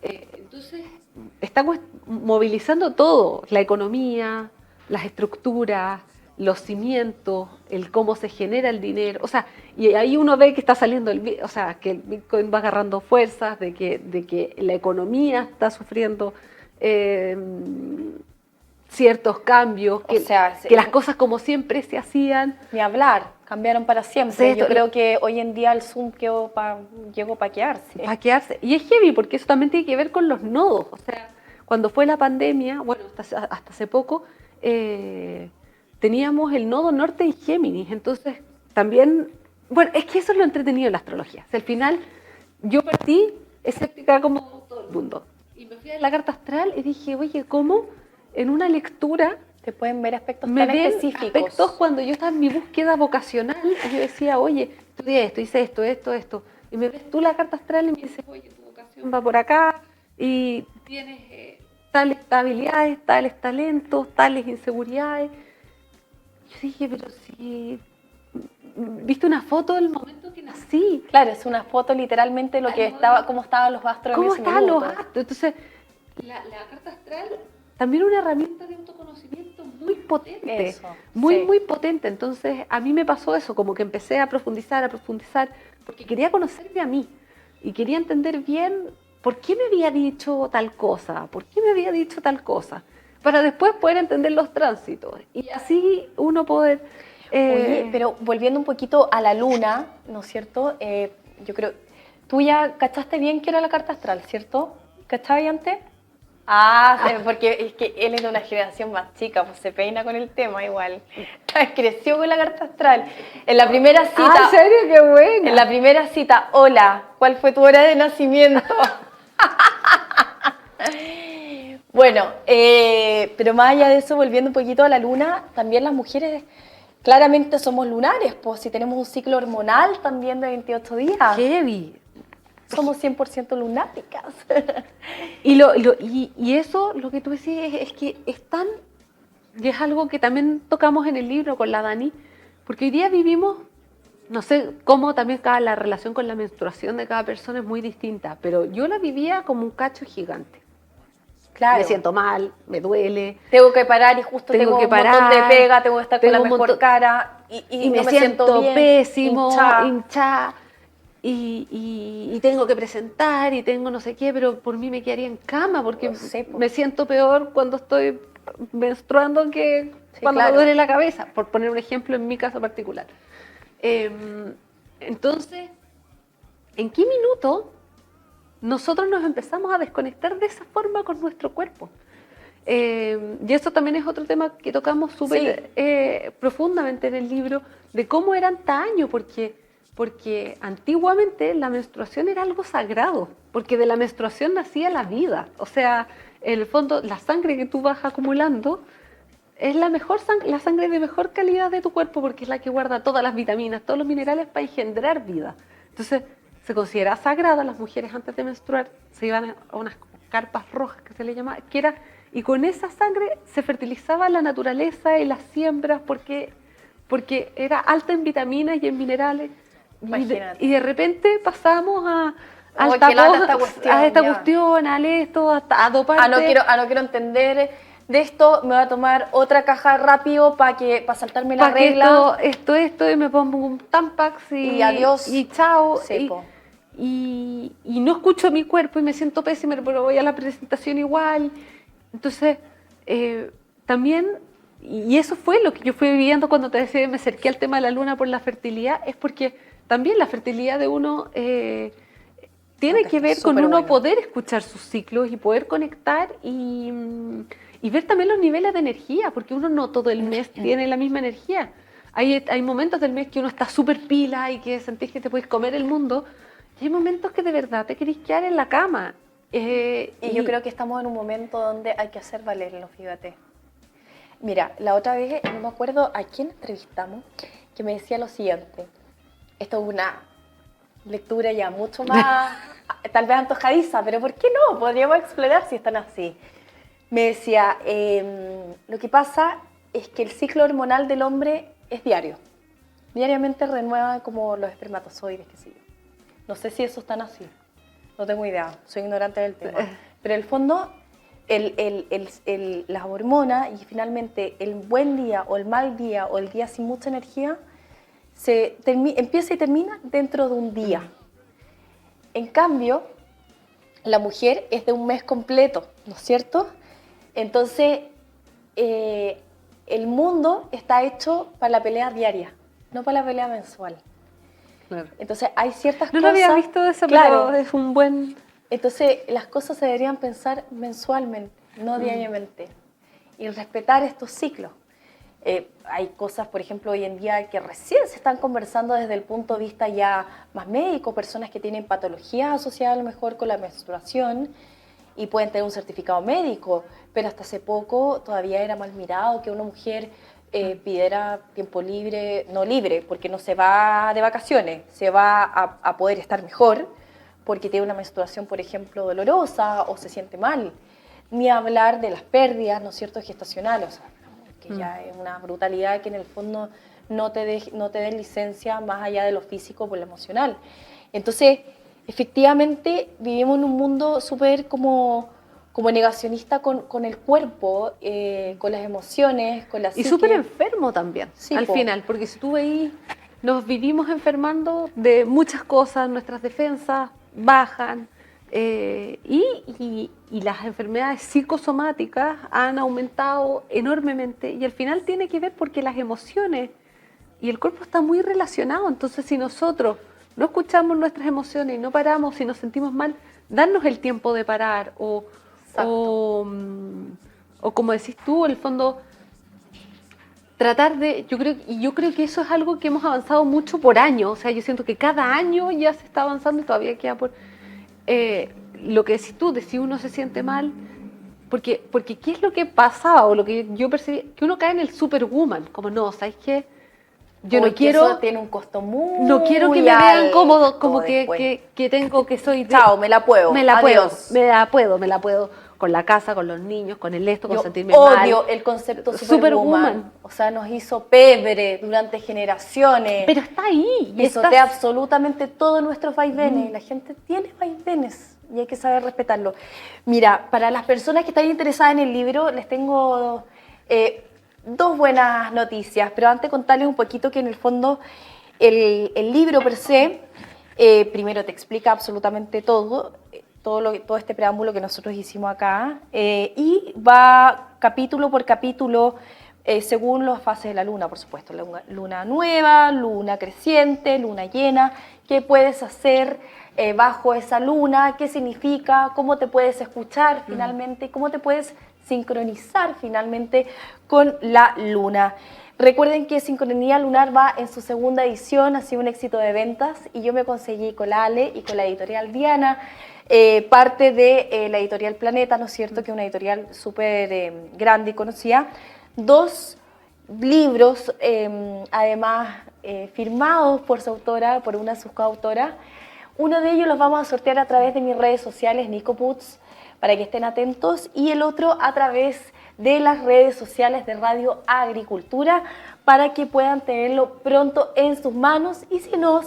[SPEAKER 4] Entonces, está movilizando todo, la economía, las estructuras, los cimientos, el cómo se genera el dinero, o sea, y ahí uno ve que está saliendo o sea, que el Bitcoin va agarrando fuerzas, de que la economía está sufriendo ciertos cambios,
[SPEAKER 3] O sea,
[SPEAKER 4] que las cosas como siempre se hacían.
[SPEAKER 3] Ni hablar, cambiaron para siempre.
[SPEAKER 4] Sí,
[SPEAKER 3] Yo creo que hoy en día el Zoom llegó para quedarse.
[SPEAKER 4] Para quedarse. Y es heavy porque eso también tiene que ver con los nodos. O sea, cuando fue la pandemia, bueno, hasta hace poco, teníamos el nodo norte en Géminis. Entonces, también, bueno, es que eso es lo entretenido de la astrología. O sea, al final, yo partí escéptica como todo el mundo. Y me fui a la carta astral y dije, oye, ¿cómo en una lectura
[SPEAKER 3] Te pueden ver aspectos
[SPEAKER 4] me
[SPEAKER 3] tan
[SPEAKER 4] ven
[SPEAKER 3] específicos.
[SPEAKER 4] aspectos cuando yo estaba en mi búsqueda vocacional? Y yo decía, oye, estudié esto, hice esto. Y me ves tú la carta astral y me dices, oye, tu vocación va por acá y tienes tales habilidades, tales talentos, tales inseguridades. Yo dije, pero si viste una foto del momento que nací.
[SPEAKER 3] Claro, es una foto literalmente de lo que estaba, cómo estaban los astros
[SPEAKER 4] ¿Cómo
[SPEAKER 3] en ese
[SPEAKER 4] estaban los
[SPEAKER 3] minuto.
[SPEAKER 4] astros? Entonces, la carta astral también una herramienta de autoconocimiento muy potente.
[SPEAKER 3] Eso,
[SPEAKER 4] muy,
[SPEAKER 3] sí.
[SPEAKER 4] muy potente. Entonces, a mí me pasó eso, como que empecé a profundizar, porque quería conocerme a mí y quería entender bien por qué me había dicho tal cosa, para después poder entender los tránsitos y así uno poder...
[SPEAKER 3] Oye, pero volviendo un poquito a la luna, ¿no es cierto? Yo creo, tú ya cachaste bien qué era la carta astral, ¿cierto? ¿Cachabas antes? Porque es que él es de una generación más chica, pues se peina con el tema igual. Creció con la carta astral. En la primera cita...
[SPEAKER 4] ¿En serio? ¡Qué buena!
[SPEAKER 3] En la primera cita, hola, ¿cuál fue tu hora de nacimiento? Bueno, pero más allá de eso, volviendo un poquito a la luna, también las mujeres claramente somos lunares, pues si tenemos un ciclo hormonal también de 28 días.
[SPEAKER 4] Heavy.
[SPEAKER 3] Somos 100% lunáticas.
[SPEAKER 4] Y eso, lo que tú decís, es que es tan... Y es algo que también tocamos en el libro con la Dani, porque hoy día vivimos, no sé cómo también la relación con la menstruación de cada persona es muy distinta, pero yo la vivía como un cacho gigante.
[SPEAKER 3] Claro.
[SPEAKER 4] Me siento mal, me duele.
[SPEAKER 3] Tengo que parar y justo tengo
[SPEAKER 4] que
[SPEAKER 3] un montón de pega, tengo que estar con la mejor cara y
[SPEAKER 4] me
[SPEAKER 3] no
[SPEAKER 4] siento
[SPEAKER 3] bien,
[SPEAKER 4] pésimo,
[SPEAKER 3] hinchada.
[SPEAKER 4] Y tengo que presentar y tengo no sé qué, pero por mí me quedaría en cama porque
[SPEAKER 3] No sé, po.
[SPEAKER 4] me siento peor cuando estoy menstruando que cuando
[SPEAKER 3] claro.
[SPEAKER 4] me duele la cabeza, por poner un ejemplo en mi caso particular. Entonces, ¿en qué minuto nosotros nos empezamos a desconectar de esa forma con nuestro cuerpo? Y eso también es otro tema que tocamos súper profundamente en el libro, de cómo era antaño, porque antiguamente la menstruación era algo sagrado, porque de la menstruación nacía la vida. O sea, en el fondo, la sangre que tú vas acumulando es la sangre de mejor calidad de tu cuerpo, porque es la que guarda todas las vitaminas, todos los minerales para engendrar vida. Entonces, se considera sagrada. Las mujeres antes de menstruar se iban a unas carpas rojas que se le llama, y con esa sangre se fertilizaba la naturaleza y las siembras, porque era alta en vitaminas y en minerales. Y de repente pasamos a esta cuestión, a esto, a doparte.
[SPEAKER 3] No quiero entender de esto, me voy a tomar otra caja rápido para saltarme la regla.
[SPEAKER 4] Esto, y me pongo un Tampax
[SPEAKER 3] y adiós.
[SPEAKER 4] Y chao.
[SPEAKER 3] Sí,
[SPEAKER 4] y no escucho mi cuerpo y me siento pésima, pero voy a la presentación igual. Entonces, también, y eso fue lo que yo fui viviendo cuando te decía, me acerqué al tema de la luna por la fertilidad, es porque también la fertilidad de uno tiene que ver con uno poder escuchar sus ciclos y poder conectar y ver también los niveles de energía, porque uno no todo el mes tiene la misma energía. Hay momentos del mes que uno está súper pila y que sentís que te puedes comer el mundo, y hay momentos que de verdad te querés quedar en la cama.
[SPEAKER 3] Y yo creo que estamos en un momento donde hay que hacer valerlo, fíjate. Mira, la otra vez, no me acuerdo a quién entrevistamos, que me decía lo siguiente. Esto es una lectura ya mucho más, tal vez antojadiza, pero ¿por qué no? Podríamos explorar si están así. Me decía, lo que pasa es que el ciclo hormonal del hombre es diario. Diariamente renueva como los espermatozoides, qué sé yo. No sé si eso es tan así. No tengo idea, soy ignorante del tema. Pero en el fondo, las hormonas y finalmente el buen día o el mal día o el día sin mucha energía empieza y termina dentro de un día. En cambio, la mujer es de un mes completo, ¿no es cierto? Entonces, el mundo está hecho para la pelea diaria, no para la pelea mensual.
[SPEAKER 4] Claro.
[SPEAKER 3] Entonces, hay ciertas
[SPEAKER 4] No
[SPEAKER 3] cosas...
[SPEAKER 4] lo había visto de esa
[SPEAKER 3] claro,
[SPEAKER 4] pero es un buen...
[SPEAKER 3] Entonces, las cosas se deberían pensar mensualmente, no diariamente, y respetar estos ciclos. Hay cosas, por ejemplo, hoy en día que recién se están conversando desde el punto de vista ya más médico, personas que tienen patologías asociadas a lo mejor con la menstruación y pueden tener un certificado médico, pero hasta hace poco todavía era mal mirado que una mujer pidiera tiempo libre, no libre, porque no se va de vacaciones, se va a poder estar mejor, porque tiene una menstruación, por ejemplo, dolorosa o se siente mal, ni hablar de las pérdidas, ¿no es cierto?, gestacionales, o sea, que ya es una brutalidad que en el fondo no te den licencia más allá de lo físico por lo emocional. Entonces, efectivamente, vivimos en un mundo súper como negacionista con el cuerpo, con las emociones, con la psique.
[SPEAKER 4] Y súper enfermo también,
[SPEAKER 3] Sí,
[SPEAKER 4] al final, porque si tú veis, nos vivimos enfermando de muchas cosas, nuestras defensas bajan, y las enfermedades psicosomáticas han aumentado enormemente y al final tiene que ver porque las emociones y el cuerpo están muy relacionados. Entonces, si nosotros no escuchamos nuestras emociones y no paramos, si nos sentimos mal, darnos el tiempo de parar o como decís tú, en el fondo, tratar de, yo creo que eso es algo que hemos avanzado mucho por año. O sea, yo siento que cada año ya se está avanzando y todavía queda por... lo que decís tú, de si uno se siente mal, porque ¿qué es lo que pasaba o lo que yo percibí? Que uno cae en el superwoman, como no, ¿sabes qué? Yo no quiero...
[SPEAKER 3] Eso tiene un costo muy
[SPEAKER 4] no quiero que me vean cómodo, como que tengo que soy...
[SPEAKER 3] Chao, me la puedo.
[SPEAKER 4] Me la
[SPEAKER 3] Adiós.
[SPEAKER 4] puedo, con la casa, con los niños, con el esto, con
[SPEAKER 3] Yo
[SPEAKER 4] sentirme mal.
[SPEAKER 3] odio el concepto superwoman. O sea, nos hizo pebre durante generaciones.
[SPEAKER 4] Pero está ahí. Y
[SPEAKER 3] pisotea absolutamente todos nuestros vaivenes. La gente tiene vaivenes y hay que saber respetarlo. Mira, para las personas que están interesadas en el libro, les tengo dos buenas noticias. Pero antes contarles un poquito que en el fondo el libro per se, primero te explica absolutamente todo este preámbulo que nosotros hicimos acá, y va capítulo por capítulo según las fases de la luna, por supuesto. Luna nueva, luna creciente, luna llena. ¿Qué puedes hacer bajo esa luna? ¿Qué significa? ¿Cómo te puedes escuchar finalmente? ¿Cómo te puedes sincronizar finalmente con la luna? Recuerden que Sincronía Lunar va en su segunda edición, ha sido un éxito de ventas y yo me conseguí con la Ale y con la editorial Diana, parte de la editorial Planeta, ¿no es cierto?, que es una editorial súper grande y conocida. 2 libros, además firmados por su autora, por una de sus coautoras. Uno de ellos los vamos a sortear a través de mis redes sociales, Nico Puts, para que estén atentos, y el otro a través de las redes sociales de Radio Agricultura, para que puedan tenerlo pronto en sus manos, y si no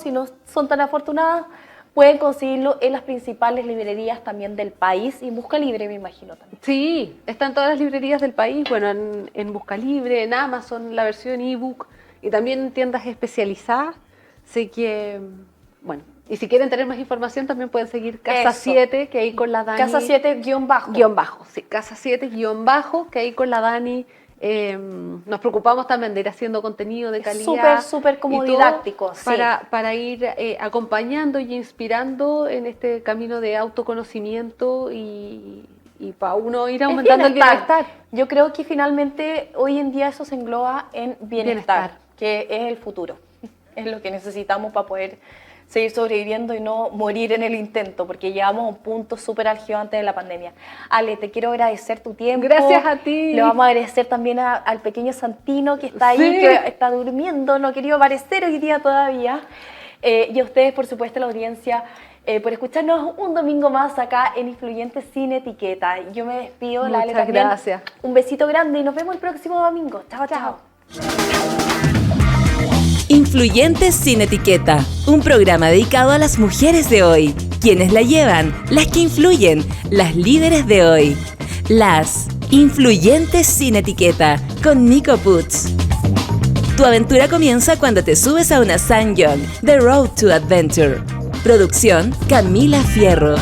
[SPEAKER 3] son tan afortunadas, pueden conseguirlo en las principales librerías también del país, y en Busca Libre, me imagino también.
[SPEAKER 4] Sí, está en todas las librerías del país, bueno, en Busca Libre, en Amazon, la versión ebook, y también en tiendas especializadas. Así que, bueno, y si quieren tener más información también pueden seguir Casa 7, que ahí con la Dani...
[SPEAKER 3] Casa 7-bajo.
[SPEAKER 4] Sí, Casa 7-bajo, que ahí con la Dani nos preocupamos también de ir haciendo contenido de calidad.
[SPEAKER 3] Súper como didáctico, sí.
[SPEAKER 4] Para ir acompañando y inspirando en este camino de autoconocimiento y para uno ir aumentando el bienestar.
[SPEAKER 3] Yo creo que finalmente hoy en día eso se engloba en bienestar, que es el futuro. Es lo que necesitamos para poder seguir sobreviviendo y no morir en el intento, porque llegamos a un punto súper álgido antes de la pandemia. Ale, te quiero agradecer tu tiempo.
[SPEAKER 4] Gracias a ti.
[SPEAKER 3] Le vamos a agradecer también al pequeño Santino que está ahí, que está durmiendo, no ha querido aparecer hoy día todavía. Y a ustedes, por supuesto, la audiencia, por escucharnos un domingo más acá en Influyentes Sin Etiqueta. Yo me despido.
[SPEAKER 4] Muchas
[SPEAKER 3] Ale también.
[SPEAKER 4] gracias.
[SPEAKER 3] Un besito grande y nos vemos el próximo domingo. Chao, chao.
[SPEAKER 1] Influyentes Sin Etiqueta, un programa dedicado a las mujeres de hoy, quienes la llevan, las que influyen, las líderes de hoy. Las influyentes sin etiqueta con Nico Puig. Tu aventura comienza cuando te subes a una SsangYong, The Road to Adventure. Producción Camila Fierro.